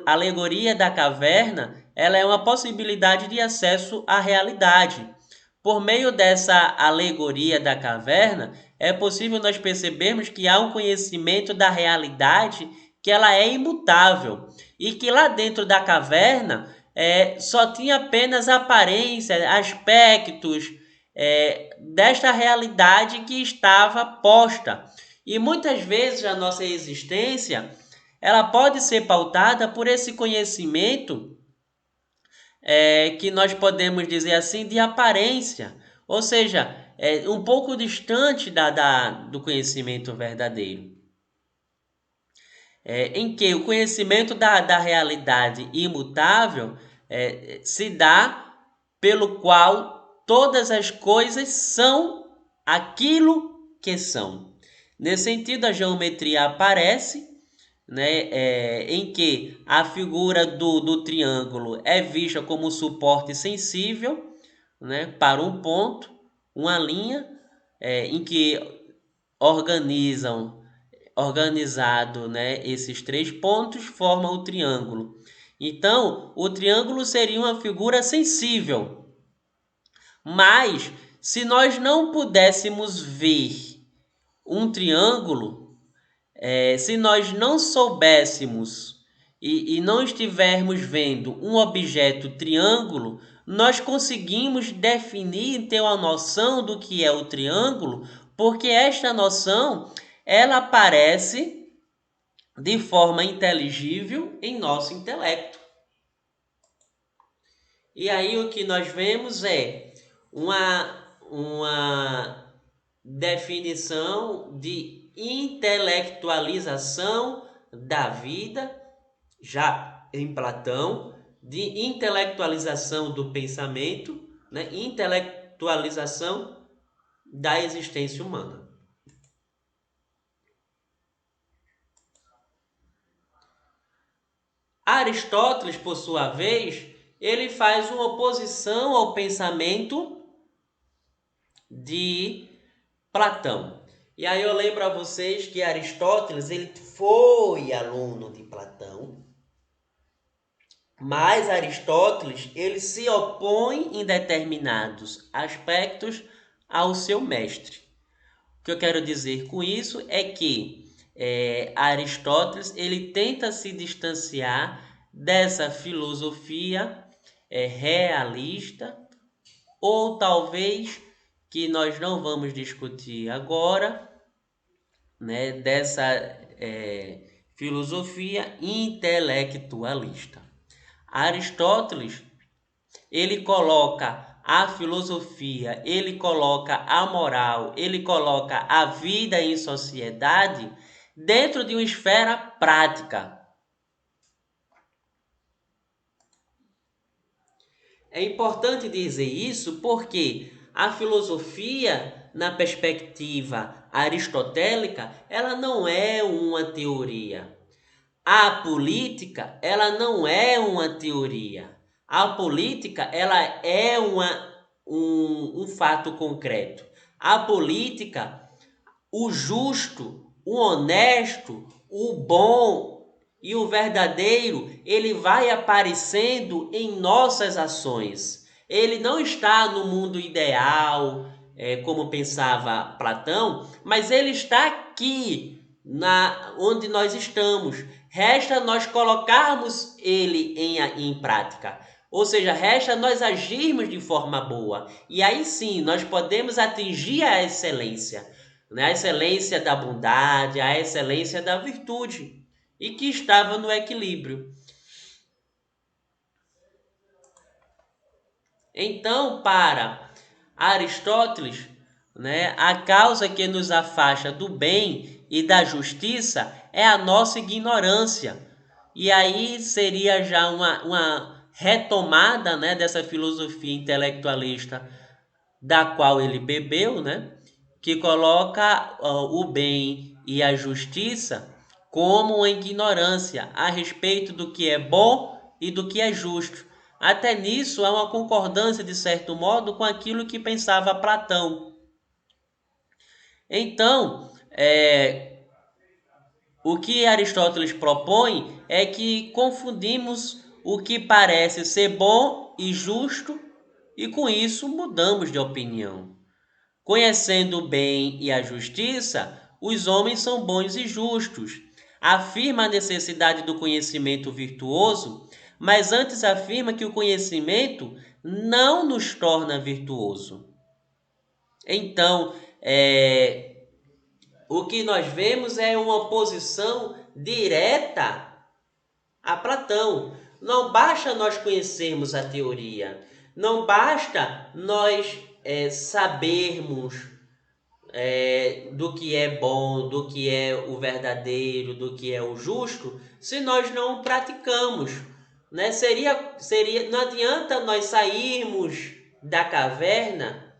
alegoria da caverna, ela é uma possibilidade de acesso à realidade. Por meio dessa alegoria da caverna, é possível nós percebermos que há um conhecimento da realidade que ela é imutável e que lá dentro da caverna só tinha apenas aparência, aspectos desta realidade que estava posta. E muitas vezes a nossa existência ela pode ser pautada por esse conhecimento que nós podemos dizer assim de aparência, ou seja, um pouco distante do conhecimento verdadeiro, em que o conhecimento da realidade imutável se dá pelo qual todas as coisas são aquilo que são. Nesse sentido, a geometria aparece, né, em que a figura do triângulo é vista como suporte sensível, né, para um ponto, uma linha, em que organizado, né, esses três pontos formam o triângulo. Então, o triângulo seria uma figura sensível. Mas, se nós não pudéssemos ver um triângulo, se nós não soubéssemos e não estivermos vendo um objeto triângulo, nós conseguimos definir e ter uma noção do que é o triângulo, porque esta noção ela aparece de forma inteligível em nosso intelecto. E aí o que nós vemos é uma definição de intelectualização da vida, já em Platão, de intelectualização do pensamento, né? Intelectualização da existência humana. Aristóteles, por sua vez, ele faz uma oposição ao pensamento de Platão. E aí eu lembro a vocês que Aristóteles ele foi aluno de Platão, mas Aristóteles ele se opõe em determinados aspectos ao seu mestre. O que eu quero dizer com isso é que Aristóteles ele tenta se distanciar dessa filosofia realista, ou talvez que nós não vamos discutir agora, né, dessa filosofia intelectualista. Aristóteles ele coloca a filosofia, ele coloca a moral, ele coloca a vida em sociedade dentro de uma esfera prática. É importante dizer isso porque a filosofia, na perspectiva aristotélica, ela não é uma teoria. A política, ela não é uma teoria. A política, ela é um fato concreto. A política, o justo, o honesto, o bom e o verdadeiro, ele vai aparecendo em nossas ações. Ele não está no mundo ideal, como pensava Platão, mas ele está aqui, onde nós estamos. Resta nós colocarmos ele em prática. Ou seja, resta nós agirmos de forma boa. E aí sim, nós podemos atingir a excelência, né? A excelência da bondade, a excelência da virtude, e que estava no equilíbrio. Então, para Aristóteles, né, a causa que nos afasta do bem e da justiça é a nossa ignorância. E aí seria já uma retomada, né, dessa filosofia intelectualista da qual ele bebeu, né, que coloca o bem e a justiça como uma ignorância a respeito do que é bom e do que é justo. Até nisso há uma concordância, de certo modo, com aquilo que pensava Platão. Então, o que Aristóteles propõe é que confundimos o que parece ser bom e justo e com isso mudamos de opinião. Conhecendo o bem e a justiça, os homens são bons e justos. Afirma a necessidade do conhecimento virtuoso, mas antes afirma que o conhecimento não nos torna virtuoso. Então, o que nós vemos é uma oposição direta a Platão. Não basta nós conhecermos a teoria, não basta nós sabermos do que é bom, do que é o verdadeiro, do que é o justo, se nós não praticamos, né? Não adianta nós sairmos da caverna,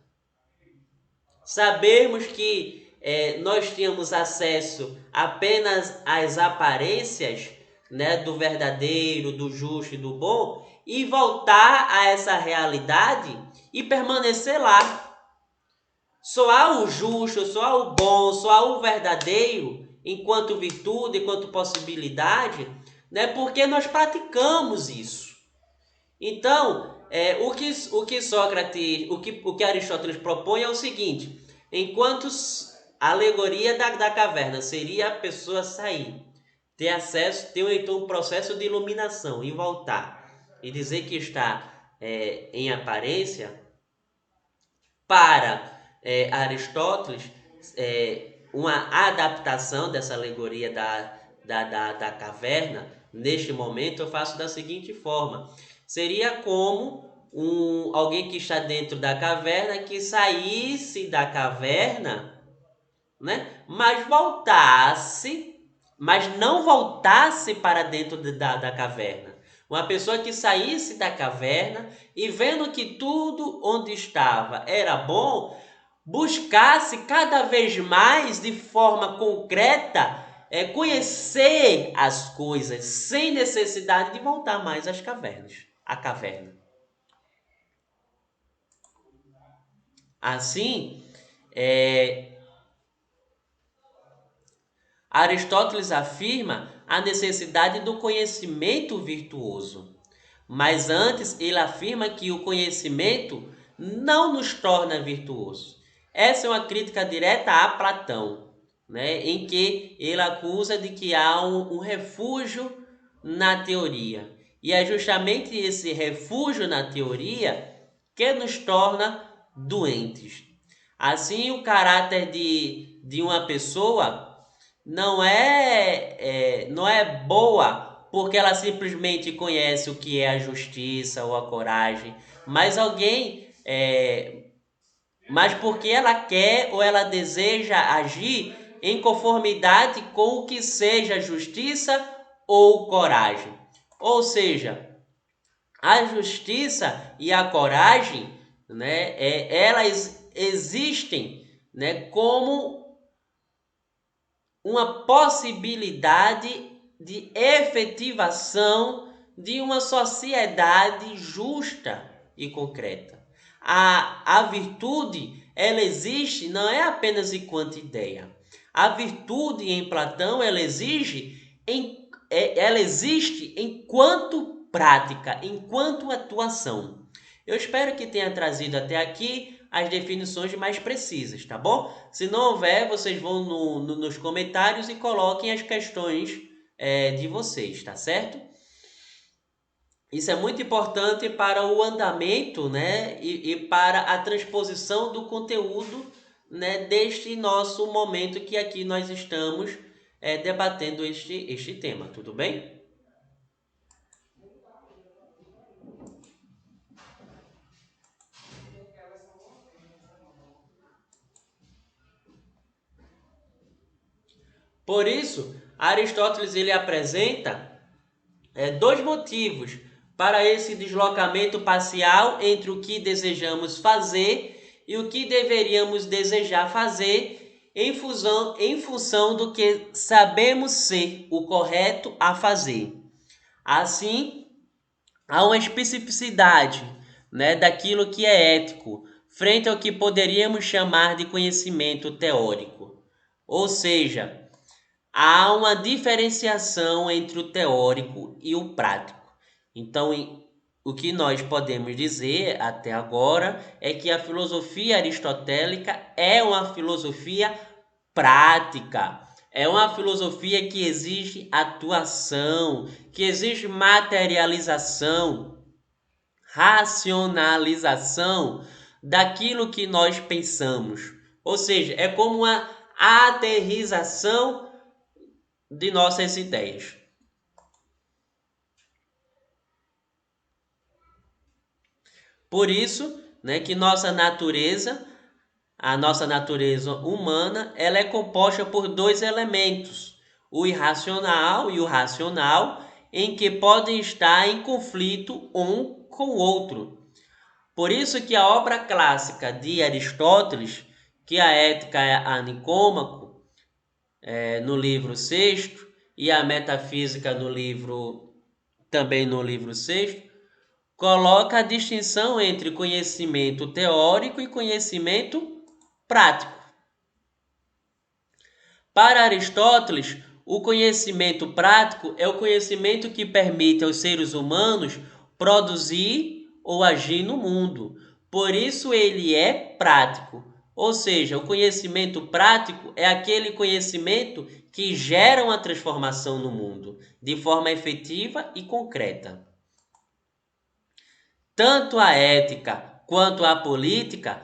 sabermos que nós tínhamos acesso apenas às aparências, né, do verdadeiro, do justo e do bom, e voltar a essa realidade e permanecer lá. Só há o justo, só há o bom, só há o verdadeiro, enquanto virtude, enquanto possibilidade, né, porque nós praticamos isso. Então, o que Sócrates, o que Aristóteles propõe é o seguinte: enquanto a alegoria da caverna seria a pessoa sair, ter acesso, ter então um processo de iluminação e voltar e dizer que está em aparência, para Aristóteles, uma adaptação dessa alegoria da caverna, neste momento, eu faço da seguinte forma: seria como alguém que está dentro da caverna, que saísse da caverna, né? Mas não voltasse para dentro da caverna. Uma pessoa que saísse da caverna e vendo que tudo onde estava era bom, buscasse cada vez mais de forma concreta conhecer as coisas sem necessidade de voltar mais às cavernas, à caverna. Assim, Aristóteles afirma a necessidade do conhecimento virtuoso, mas antes ele afirma que o conhecimento não nos torna virtuosos. Essa é uma crítica direta a Platão, né, em que ele acusa de que há um refúgio na teoria. E é justamente esse refúgio na teoria que nos torna doentes. Assim, o caráter de uma pessoa não é boa porque ela simplesmente conhece o que é a justiça ou a coragem, mas porque ela quer ou ela deseja agir em conformidade com o que seja justiça ou coragem. Ou seja, a justiça e a coragem, né, elas existem, né, como uma possibilidade de efetivação de uma sociedade justa e concreta. A virtude, ela existe, não é apenas enquanto ideia. A virtude em Platão, ela existe enquanto prática, enquanto atuação. Eu espero que tenha trazido até aqui as definições mais precisas, tá bom? Se não houver, vocês vão nos comentários e coloquem as questões de vocês, tá certo? Isso é muito importante para o andamento, né, e para a transposição do conteúdo, né, deste nosso momento que aqui nós estamos debatendo este tema, tudo bem? Por isso, Aristóteles ele apresenta dois motivos para esse deslocamento parcial entre o que desejamos fazer e o que deveríamos desejar fazer em função do que sabemos ser o correto a fazer. Assim, há uma especificidade, né, daquilo que é ético, frente ao que poderíamos chamar de conhecimento teórico. Ou seja, há uma diferenciação entre o teórico e o prático. Então, o que nós podemos dizer até agora é que a filosofia aristotélica é uma filosofia prática. É uma filosofia que exige atuação, que exige materialização, racionalização daquilo que nós pensamos. Ou seja, é como uma aterrização de nossas ideias. Por isso, né, que a nossa natureza humana, ela é composta por dois elementos, o irracional e o racional, em que podem estar em conflito um com o outro. Por isso que a obra clássica de Aristóteles, que a Ética a Nicômaco, no livro sexto, e a Metafísica também no livro sexto, coloca a distinção entre conhecimento teórico e conhecimento prático. Para Aristóteles, o conhecimento prático é o conhecimento que permite aos seres humanos produzir ou agir no mundo. Por isso ele é prático. Ou seja, o conhecimento prático é aquele conhecimento que gera uma transformação no mundo, de forma efetiva e concreta. Tanto a ética quanto a política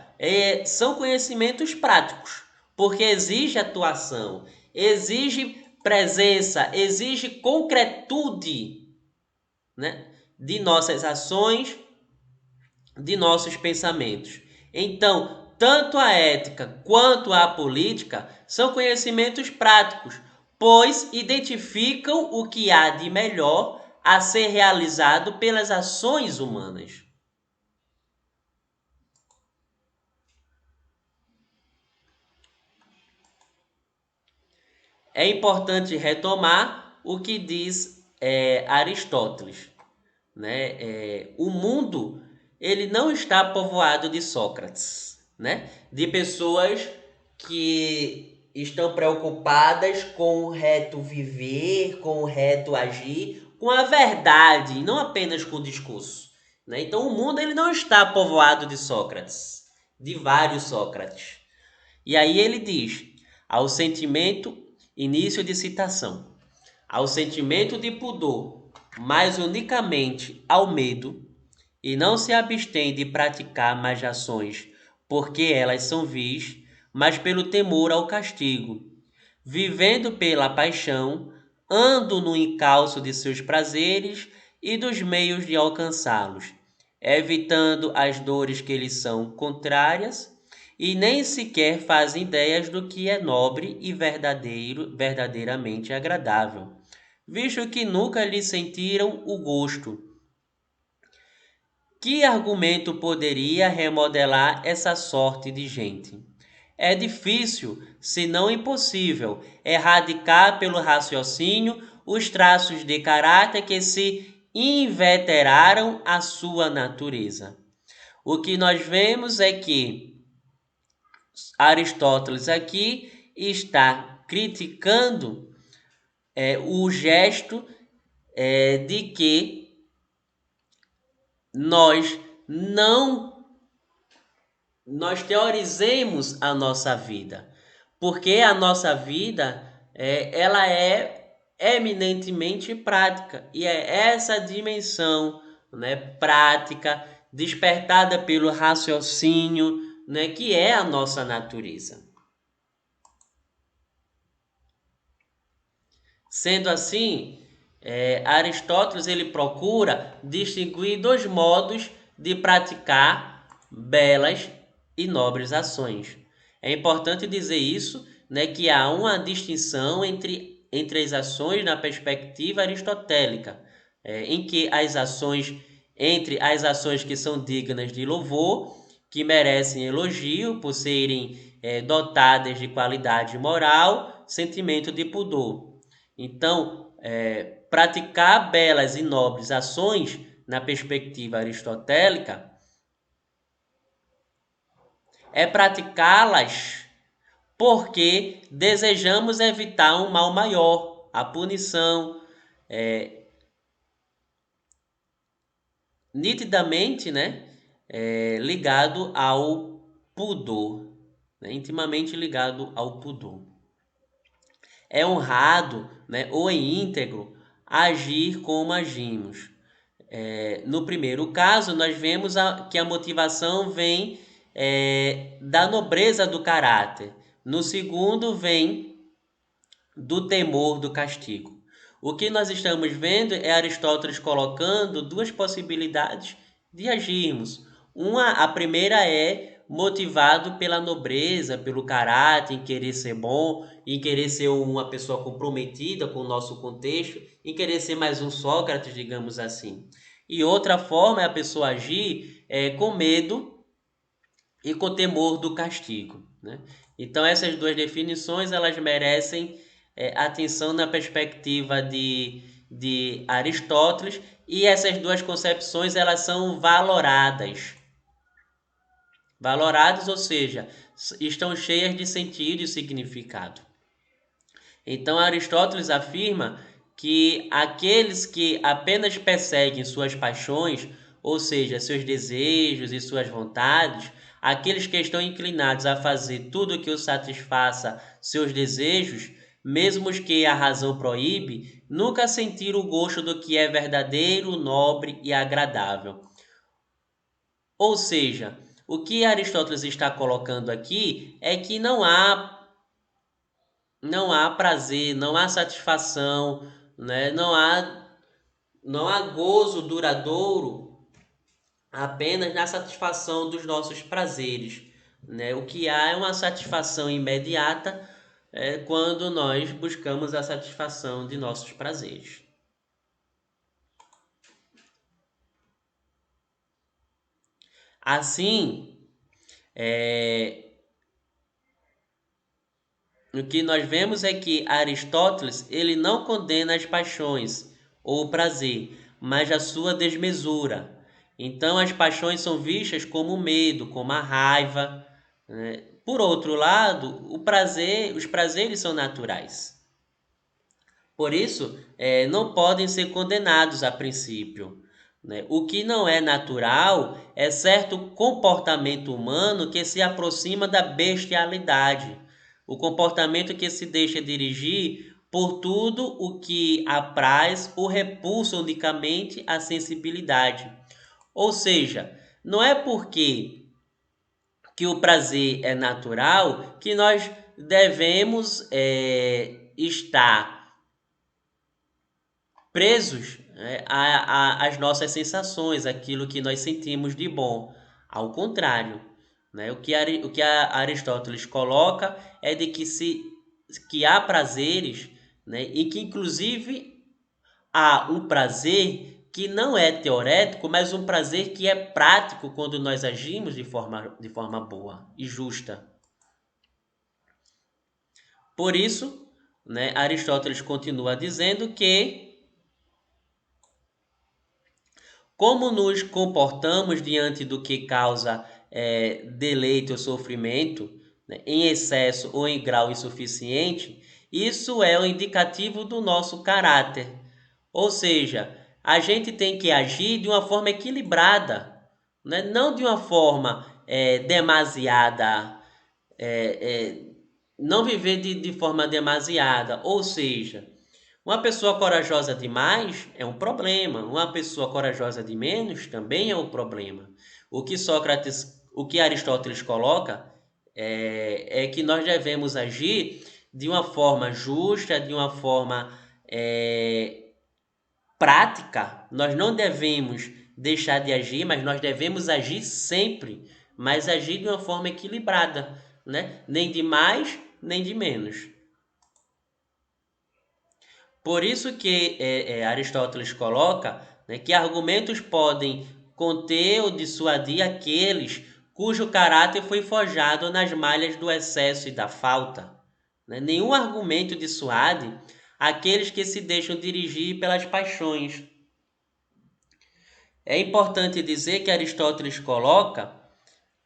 são conhecimentos práticos, porque exige atuação, exige presença, exige concretude, né, de nossas ações, de nossos pensamentos. Então, tanto a ética quanto a política são conhecimentos práticos, pois identificam o que há de melhor a ser realizado pelas ações humanas. É importante retomar o que diz Aristóteles, né? O mundo ele não está povoado de Sócrates, né? De pessoas que estão preocupadas com o reto viver, com o reto agir, com a verdade, não apenas com o discurso, né? Então o mundo ele não está povoado de Sócrates, de vários Sócrates. E aí ele diz, ao sentimento, início de citação, ao sentimento de pudor, mas unicamente ao medo, e não se abstém de praticar mais ações, porque elas são vis, mas pelo temor ao castigo. Vivendo pela paixão, ando no encalço de seus prazeres e dos meios de alcançá-los, evitando as dores que lhes são contrárias, e nem sequer fazem ideias do que é nobre e verdadeiramente agradável, visto que nunca lhe sentiram o gosto. Que argumento poderia remodelar essa sorte de gente? É difícil, se não impossível, erradicar pelo raciocínio os traços de caráter que se inveteraram à sua natureza. O que nós vemos é que Aristóteles aqui está criticando o gesto de que nós teorizemos a nossa vida, porque a nossa vida ela é eminentemente prática, e é essa dimensão, né, prática, despertada pelo raciocínio, né, que é a nossa natureza. Sendo assim, Aristóteles ele procura distinguir dois modos de praticar belas e nobres ações. É importante dizer isso, né, que há uma distinção entre as ações na perspectiva aristotélica, em que entre as ações que são dignas de louvor, que merecem elogio por serem dotadas de qualidade moral, sentimento de pudor. Então, praticar belas e nobres ações na perspectiva aristotélica é praticá-las porque desejamos evitar um mal maior, a punição, nitidamente, né, ligado ao pudor, né, intimamente ligado ao pudor. É honrado, né, ou é íntegro agir como agimos. No primeiro caso, nós vemos que a motivação vem da nobreza do caráter. No segundo, vem do temor do castigo. O que nós estamos vendo é Aristóteles colocando duas possibilidades de agirmos. A primeira é motivado pela nobreza, pelo caráter, em querer ser bom, em querer ser uma pessoa comprometida com o nosso contexto, em querer ser mais um Sócrates, digamos assim. E outra forma é a pessoa agir com medo e com temor do castigo, né? Então essas duas definições elas merecem atenção na perspectiva de Aristóteles, e essas duas concepções elas são valoradas, ou seja, estão cheias de sentido e significado. Então Aristóteles afirma que aqueles que apenas perseguem suas paixões, ou seja, seus desejos e suas vontades, aqueles que estão inclinados a fazer tudo que os satisfaça seus desejos, mesmo os que a razão proíbe, nunca sentiram o gosto do que é verdadeiro, nobre e agradável. Ou seja, o que Aristóteles está colocando aqui é que não há prazer, não há satisfação, né? Não há gozo duradouro apenas na satisfação dos nossos prazeres, né? O que há é uma satisfação imediata quando nós buscamos a satisfação de nossos prazeres. Assim, o que nós vemos é que Aristóteles ele não condena as paixões ou o prazer, mas a sua desmesura. Então as paixões são vistas como o medo, como a raiva, né? Por outro lado, os prazeres são naturais. Por isso, não podem ser condenados a princípio, né? O que não é natural é certo comportamento humano que se aproxima da bestialidade, o comportamento que se deixa dirigir por tudo o que apraz ou repulsa unicamente a sensibilidade. Ou seja, não é porque que o prazer é natural que nós devemos estar presos, né, às nossas sensações, aquilo que nós sentimos de bom. Ao contrário, né, o que Aristóteles coloca é de que há prazeres, né, e que inclusive há um prazer que não é teorético, mas um prazer que é prático quando nós agimos de forma boa e justa. Por isso, né, Aristóteles continua dizendo que como nos comportamos diante do que causa deleite ou sofrimento, né, em excesso ou em grau insuficiente, isso é o indicativo do nosso caráter. Ou seja, a gente tem que agir de uma forma equilibrada, né? Não de uma forma demasiada, é, é, não viver de forma demasiada. Ou seja, uma pessoa corajosa demais é um problema, uma pessoa corajosa de menos também é um problema. O que Aristóteles coloca é que nós devemos agir de uma forma justa, de uma forma prática. Nós não devemos deixar de agir, mas nós devemos agir sempre, mas agir de uma forma equilibrada, né? Nem de mais, nem de menos. Por isso que Aristóteles coloca, né, que argumentos podem conter ou dissuadir aqueles cujo caráter foi forjado nas malhas do excesso e da falta. Né? Nenhum argumento dissuade aqueles que se deixam dirigir pelas paixões. É importante dizer que Aristóteles coloca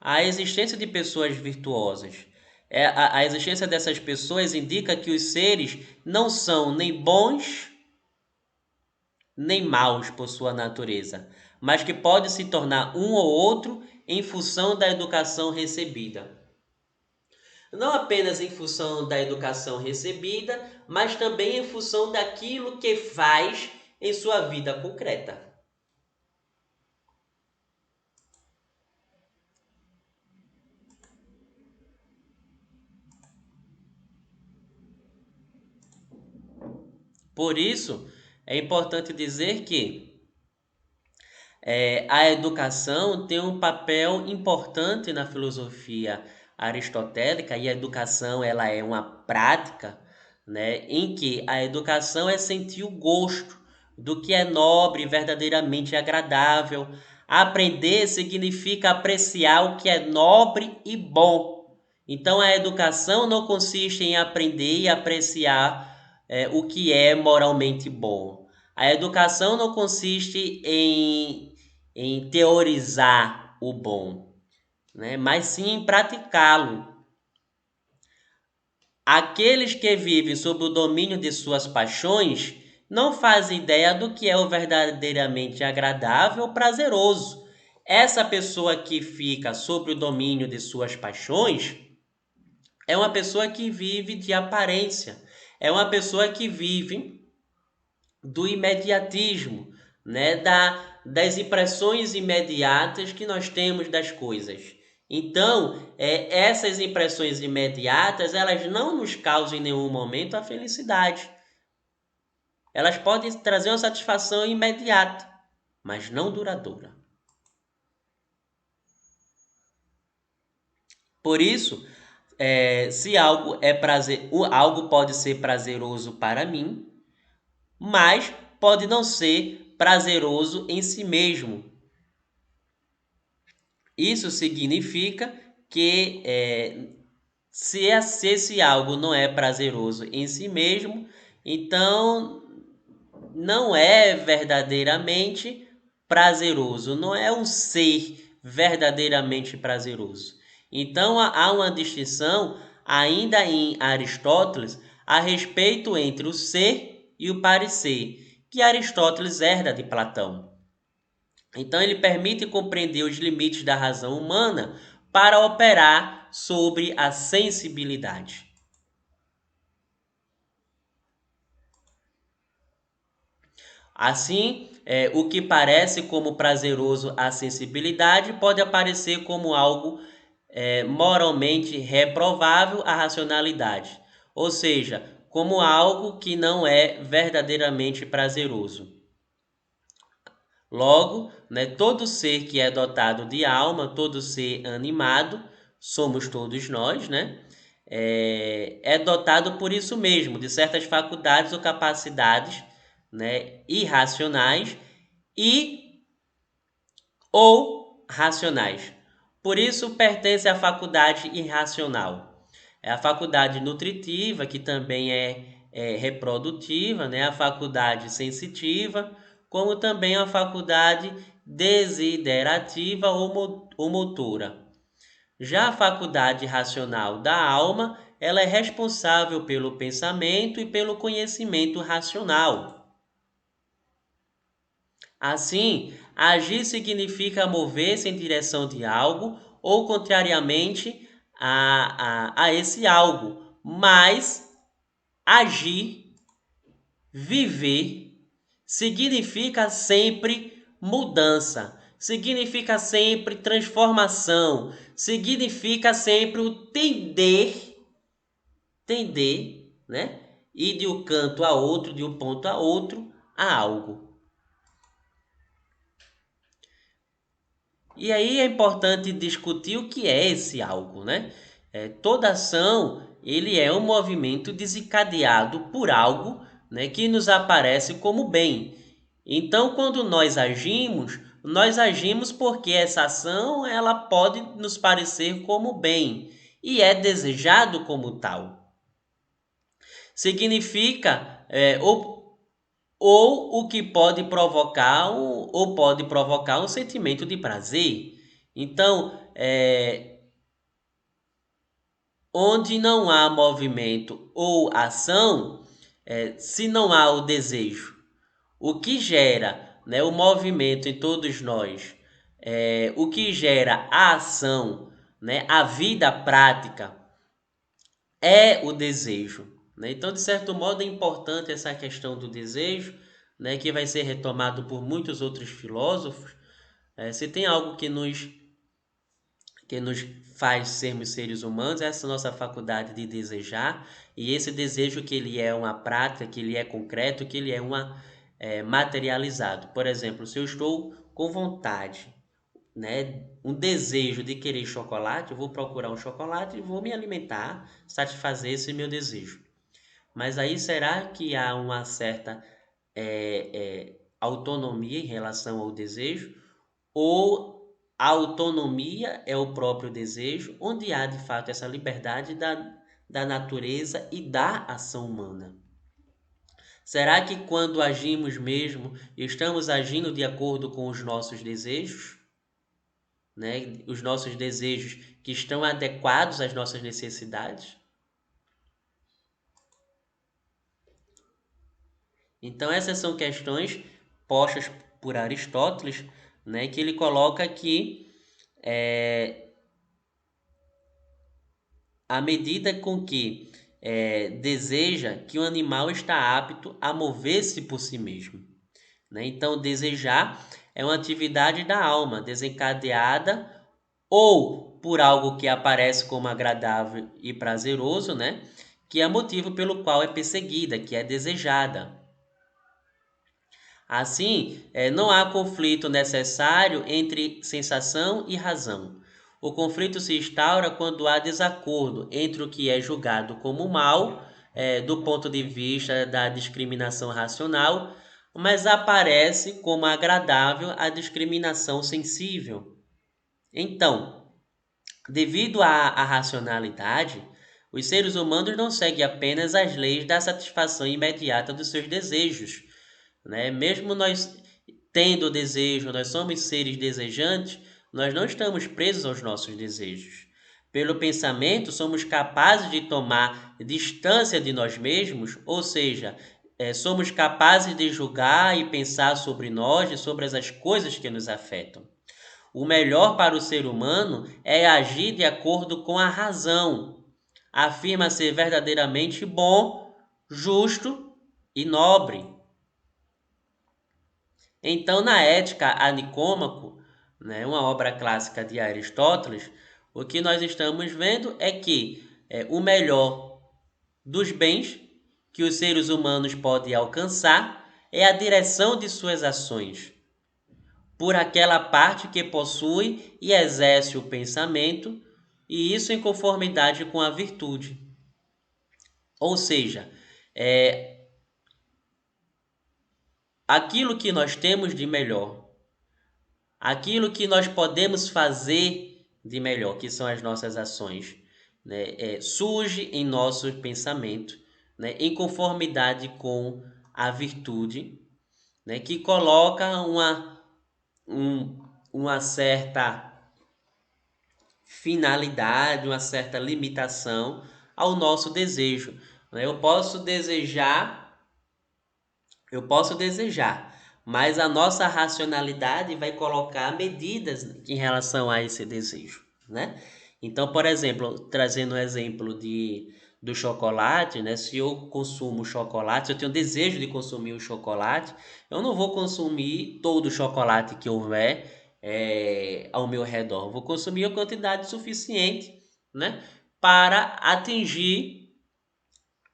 a existência de pessoas virtuosas. A existência dessas pessoas indica que os seres não são nem bons nem maus por sua natureza, mas que pode se tornar um ou outro em função da educação recebida. Não apenas em função da educação recebida, mas também em função daquilo que faz em sua vida concreta. Por isso, é importante dizer que a educação tem um papel importante na filosofia aristotélica, e a educação ela é uma prática, né, em que a educação é sentir o gosto, do que é nobre, verdadeiramente agradável. Aprender significa apreciar o que é nobre e bom. Então, a educação não consiste em aprender e apreciar o que é moralmente bom. A educação não consiste em teorizar o bom, né? Mas sim em praticá-lo. Aqueles que vivem sob o domínio de suas paixões não fazem ideia do que é o verdadeiramente agradável ou prazeroso. Essa pessoa que fica sob o domínio de suas paixões é uma pessoa que vive de aparência, é uma pessoa que vive do imediatismo, né? Das impressões imediatas que nós temos das coisas. Então, essas impressões imediatas, elas não nos causam em nenhum momento a felicidade. Elas podem trazer uma satisfação imediata, mas não duradoura. Por isso, se algo pode ser prazeroso para mim, mas pode não ser prazeroso em si mesmo. Isso significa que se esse algo não é prazeroso em si mesmo, então não é verdadeiramente prazeroso, não é um ser verdadeiramente prazeroso. Então há uma distinção, ainda em Aristóteles, a respeito entre o ser e o parecer, que Aristóteles herda de Platão. Então, ele permite compreender os limites da razão humana para operar sobre a sensibilidade. Assim, o que parece como prazeroso à sensibilidade pode aparecer como algo moralmente reprovável à racionalidade, ou seja, como algo que não é verdadeiramente prazeroso. Logo, né, todo ser que é dotado de alma, todo ser animado, somos todos nós, né? É dotado por isso mesmo, de certas faculdades ou capacidades, né, irracionais e ou racionais. Por isso pertence à faculdade irracional. É a faculdade nutritiva, que também é reprodutiva, né? A faculdade sensitiva, como também a faculdade desiderativa ou motora. Já a faculdade racional da alma, ela é responsável pelo pensamento e pelo conhecimento racional. Assim, agir significa mover-se em direção de algo ou contrariamente a esse algo, mas agir, viver, significa sempre mudança, significa sempre transformação, significa sempre o tender, né? Ir de um canto a outro, de um ponto a outro, a algo. E aí é importante discutir o que é esse algo, né? Toda ação, ele é um movimento desencadeado por algo, né, que nos aparece como bem. Então, quando nós agimos porque essa ação ela pode nos parecer como bem e é desejado como tal. Significa ou o que pode provocar um sentimento de prazer. Então, onde não há movimento ou ação, se não há o desejo, o que gera, né, o movimento em todos nós, o que gera a ação, né, a vida prática, é o desejo, né? Então, de certo modo, é importante essa questão do desejo, né, que vai ser retomado por muitos outros filósofos. Se tem algo que nos faz sermos seres humanos, é essa nossa faculdade de desejar, e esse desejo que ele é uma prática, que ele é concreto, que ele é materializado. Por exemplo, se eu estou com vontade, né, um desejo de querer chocolate, eu vou procurar um chocolate e vou me alimentar, satisfazer esse meu desejo. Mas aí será que há uma certa autonomia em relação ao desejo, ou a autonomia é o próprio desejo, onde há de fato essa liberdade da natureza e da ação humana. Será que quando agimos mesmo, estamos agindo de acordo com os nossos desejos? Né? Os nossos desejos que estão adequados às nossas necessidades? Então, essas são questões postas por Aristóteles, né, que ele coloca que à medida com que deseja que o animal está apto a mover-se por si mesmo. Né? Então, desejar é uma atividade da alma, desencadeada ou por algo que aparece como agradável e prazeroso, né? Que é motivo pelo qual é perseguida, que é desejada. Assim, não há conflito necessário entre sensação e razão. O conflito se instaura quando há desacordo entre o que é julgado como mal, do ponto de vista da discriminação racional, mas aparece como agradável a discriminação sensível. Então, devido à racionalidade, os seres humanos não seguem apenas as leis da satisfação imediata dos seus desejos, né? Mesmo nós tendo desejo, nós somos seres desejantes, nós não estamos presos aos nossos desejos. Pelo pensamento, somos capazes de tomar distância de nós mesmos, ou seja, somos capazes de julgar e pensar sobre nós e sobre as coisas que nos afetam. O melhor para o ser humano é agir de acordo com a razão. Afirma ser verdadeiramente bom, justo e nobre. Então, na Ética a Nicômaco, né, uma obra clássica de Aristóteles, o que nós estamos vendo é que o melhor dos bens que os seres humanos podem alcançar é a direção de suas ações por aquela parte que possui e exerce o pensamento, e isso em conformidade com a virtude. Ou seja, aquilo que nós temos de melhor, aquilo que nós podemos fazer de melhor, que são as nossas ações, né, surge em nosso pensamento, né, em conformidade com a virtude, né, que coloca uma certa finalidade, uma certa limitação ao nosso desejo. Eu posso desejar, mas a nossa racionalidade vai colocar medidas em relação a esse desejo, né? Então, por exemplo, trazendo um exemplo do chocolate, né? Se eu consumo chocolate, se eu tenho desejo de consumir o chocolate, eu não vou consumir todo o chocolate que houver ao meu redor. Eu vou consumir a quantidade suficiente, né? Para atingir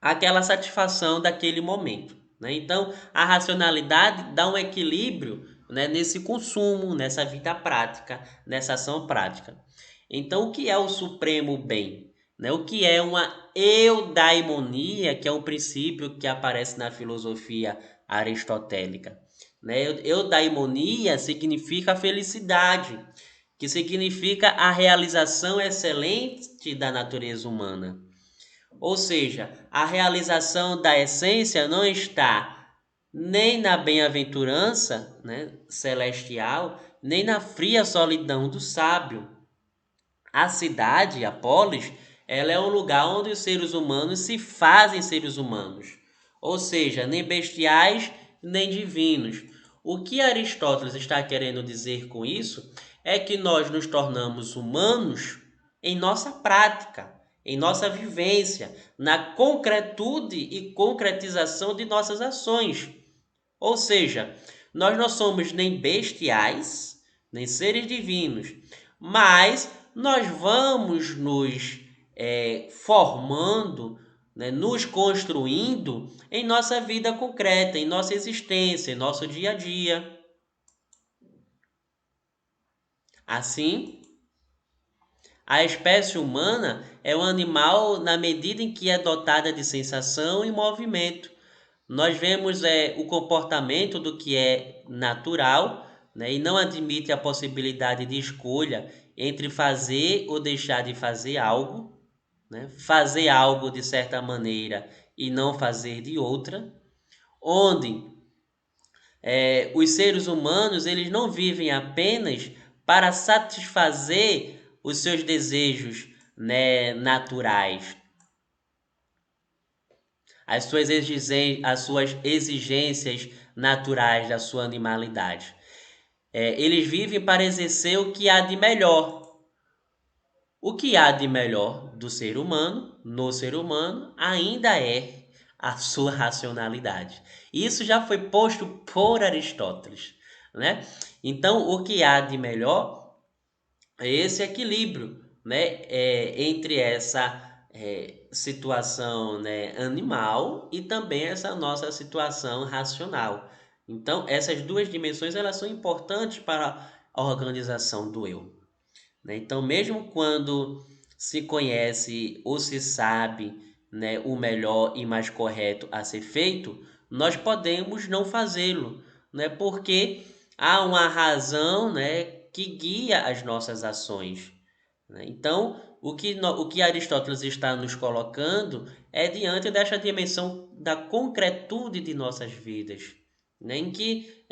aquela satisfação daquele momento, né? Então, a racionalidade dá um equilíbrio, né, nesse consumo, nessa vida prática, nessa ação prática. Então, o que é o supremo bem? Né? O que é uma eudaimonia, que é um princípio que aparece na filosofia aristotélica? Né? Eudaimonia significa felicidade, que significa a realização excelente da natureza humana. Ou seja, a realização da essência não está nem na bem-aventurança, né, celestial, nem na fria solidão do sábio. A cidade, a polis, ela é um lugar onde os seres humanos se fazem seres humanos. Ou seja, nem bestiais, nem divinos. O que Aristóteles está querendo dizer com isso é que nós nos tornamos humanos em nossa prática, em nossa vivência, na concretude e concretização de nossas ações. Ou seja, nós não somos nem bestiais, nem seres divinos, mas nós vamos nos formando, né, nos construindo em nossa vida concreta, em nossa existência, em nosso dia a dia. Assim, a espécie humana é um animal na medida em que é dotada de sensação e movimento, Nós vemos o comportamento do que é natural, né, e não admite a possibilidade de escolha entre fazer ou deixar de fazer algo, né, fazer algo de certa maneira e não fazer de outra, onde os seres humanos eles não vivem apenas para satisfazer os seus desejos, né, naturais, as suas exigências naturais da sua animalidade. Eles vivem para exercer o que há de melhor. O que há de melhor do ser humano, no ser humano, ainda é a sua racionalidade. Isso já foi posto por Aristóteles, né? Então, o que há de melhor é esse equilíbrio, né? Entre essa situação, né, animal e também essa nossa situação racional. Então, essas duas dimensões elas são importantes para a organização do eu, né? Então, mesmo quando se conhece ou se sabe, né, o melhor e mais correto a ser feito, nós podemos não fazê-lo, né, porque há uma razão, né, que guia as nossas ações, né? Então, o que Aristóteles está nos colocando é diante desta dimensão da concretude de nossas vidas, né, em que,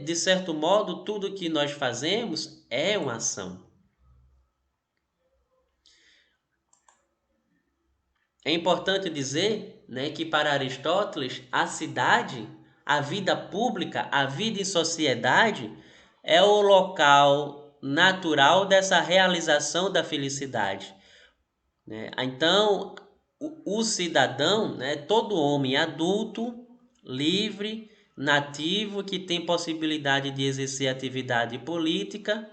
de certo modo, tudo que nós fazemos é uma ação. É importante dizer, né, que para Aristóteles, a cidade, a vida pública, a vida em sociedade é o local natural dessa realização da felicidade, né? Então, o cidadão, né, todo homem adulto, livre, nativo, que tem possibilidade de exercer atividade política,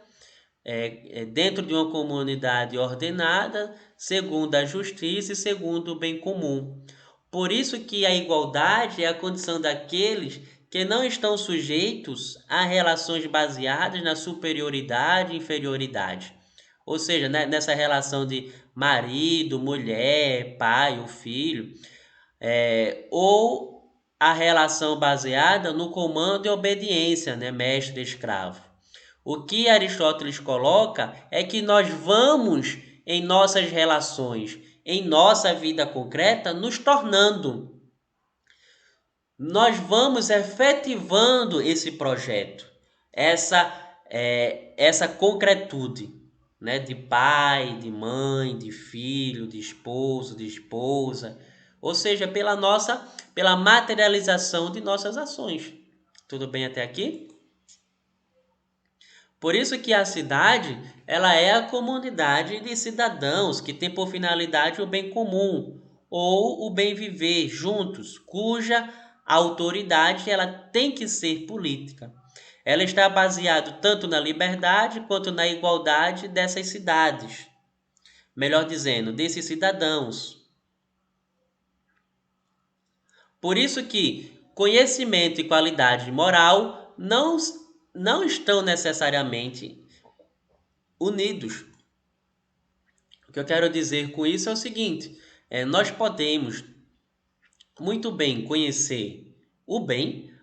dentro de uma comunidade ordenada, segundo a justiça e segundo o bem comum. Por isso que a igualdade é a condição daqueles que não estão sujeitos a relações baseadas na superioridade e inferioridade. Ou seja, né, nessa relação de marido, mulher, pai ou filho, ou a relação baseada no comando e obediência, né, mestre e escravo. O que Aristóteles coloca é que nós vamos, em nossas relações, em nossa vida concreta, nos tornando. Nós vamos efetivando esse projeto, essa concretude, né, de pai, de mãe, de filho, de esposo, de esposa, ou seja, pela materialização de nossas ações. Tudo bem até aqui? Por isso que a cidade, ela é a comunidade de cidadãos que tem por finalidade o bem comum ou o bem viver juntos, cuja autoridade ela tem que ser política. Ela está baseada tanto na liberdade quanto na igualdade dessas cidades. Melhor dizendo, desses cidadãos. Por isso que conhecimento e qualidade moral não estão necessariamente unidos. O que eu quero dizer com isso é o seguinte: nós podemos muito bem conhecer o bem,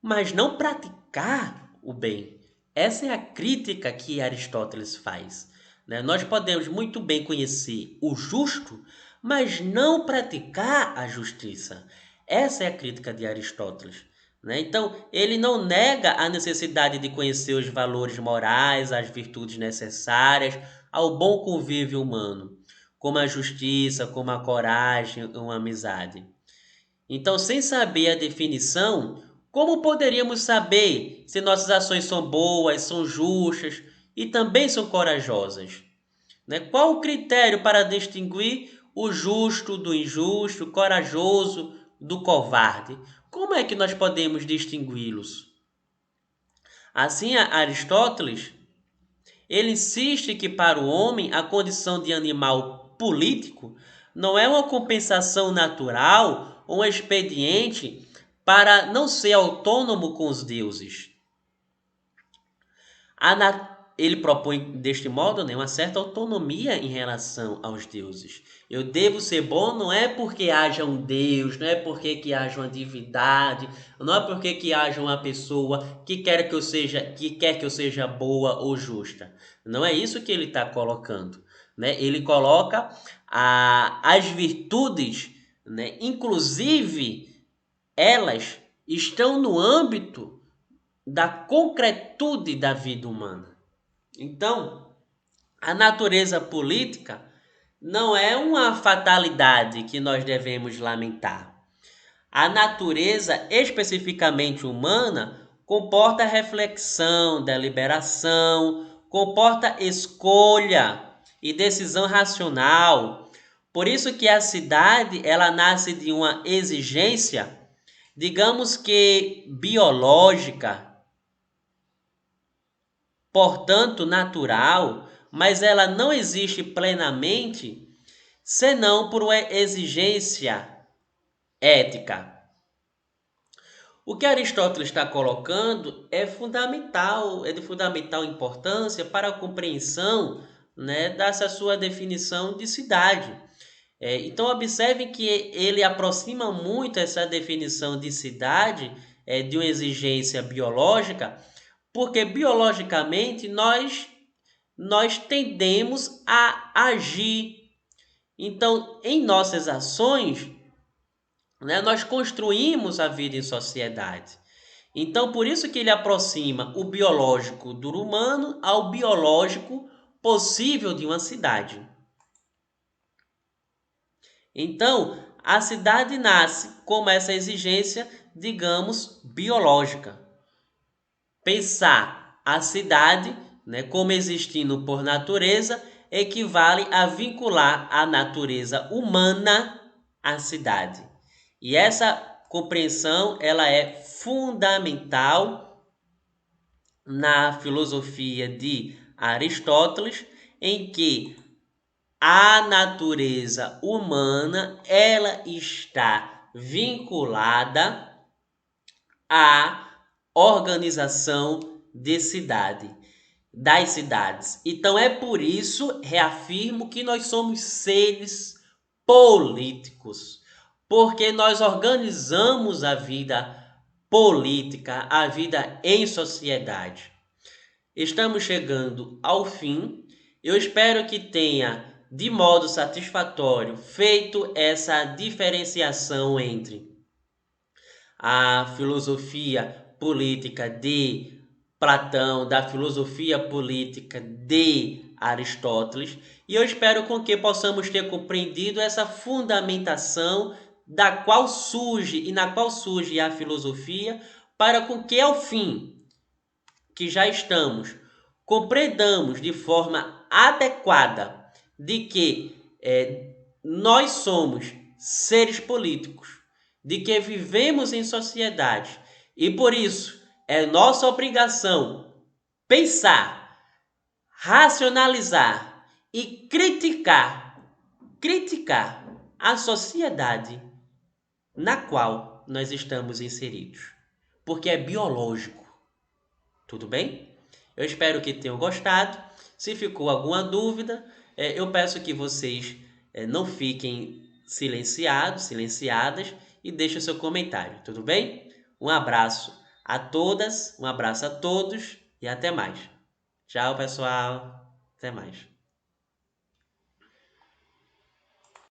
mas não praticar o bem. Essa é a crítica que Aristóteles faz, né? Nós podemos muito bem conhecer o justo, mas não praticar a justiça. Essa é a crítica de Aristóteles, né? Então, ele não nega a necessidade de conhecer os valores morais, as virtudes necessárias ao bom convívio humano, como a justiça, como a coragem, uma amizade. Então, sem saber a definição, como poderíamos saber se nossas ações são boas, são justas e também são corajosas, né? Qual o critério para distinguir o justo do injusto, o corajoso do covarde? Como é que nós podemos distingui-los? Assim, Aristóteles, ele insiste que para o homem a condição de animal político não é uma compensação natural ou um expediente para não ser autônomo com os deuses. ele propõe deste modo, né, uma certa autonomia em relação aos deuses. Eu devo ser bom não é porque haja um Deus, não é porque que haja uma divindade, não é porque que haja uma pessoa que quer que eu seja boa ou justa. Não é isso que ele está colocando, né? Ele coloca as virtudes, né, inclusive elas estão no âmbito da concretude da vida humana. Então, a natureza política não é uma fatalidade que nós devemos lamentar. A natureza especificamente humana comporta reflexão, deliberação, comporta escolha e decisão racional. Por isso que a cidade, ela nasce de uma exigência, digamos que biológica, portanto natural, mas ela não existe plenamente senão por uma exigência ética. O que Aristóteles está colocando é de fundamental importância para a compreensão, né, dessa sua definição de cidade. Então, observe que ele aproxima muito essa definição de cidade de uma exigência biológica, porque biologicamente nós tendemos a agir. Então, em nossas ações, né, nós construímos a vida em sociedade. Então, por isso que ele aproxima o biológico do humano ao biológico possível de uma cidade. Então, a cidade nasce como essa exigência, digamos, biológica. Pensar a cidade, né, como existindo por natureza equivale a vincular a natureza humana à cidade. E essa compreensão ela é fundamental na filosofia de Aristóteles, em que a natureza humana ela está vinculada à organização das cidades. Então é por isso, reafirmo, que nós somos seres políticos, porque nós organizamos a vida política, a vida em sociedade. Estamos chegando ao fim. Eu espero que tenha, de modo satisfatório, feito essa diferenciação entre a filosofia política de Platão, da filosofia política de Aristóteles, e eu espero com que possamos ter compreendido essa fundamentação da qual surge e na qual surge a filosofia, para com que ao fim que já estamos compreendamos de forma adequada de que nós somos seres políticos, de que vivemos em sociedade e por isso é nossa obrigação pensar, racionalizar e criticar a sociedade na qual nós estamos inseridos, porque é biológico. Tudo bem? Eu espero que tenham gostado. Se ficou alguma dúvida, eu peço que vocês não fiquem silenciadas e deixem o seu comentário, tudo bem? Um abraço a todas, um abraço a todos e até mais. Tchau, pessoal. Até mais.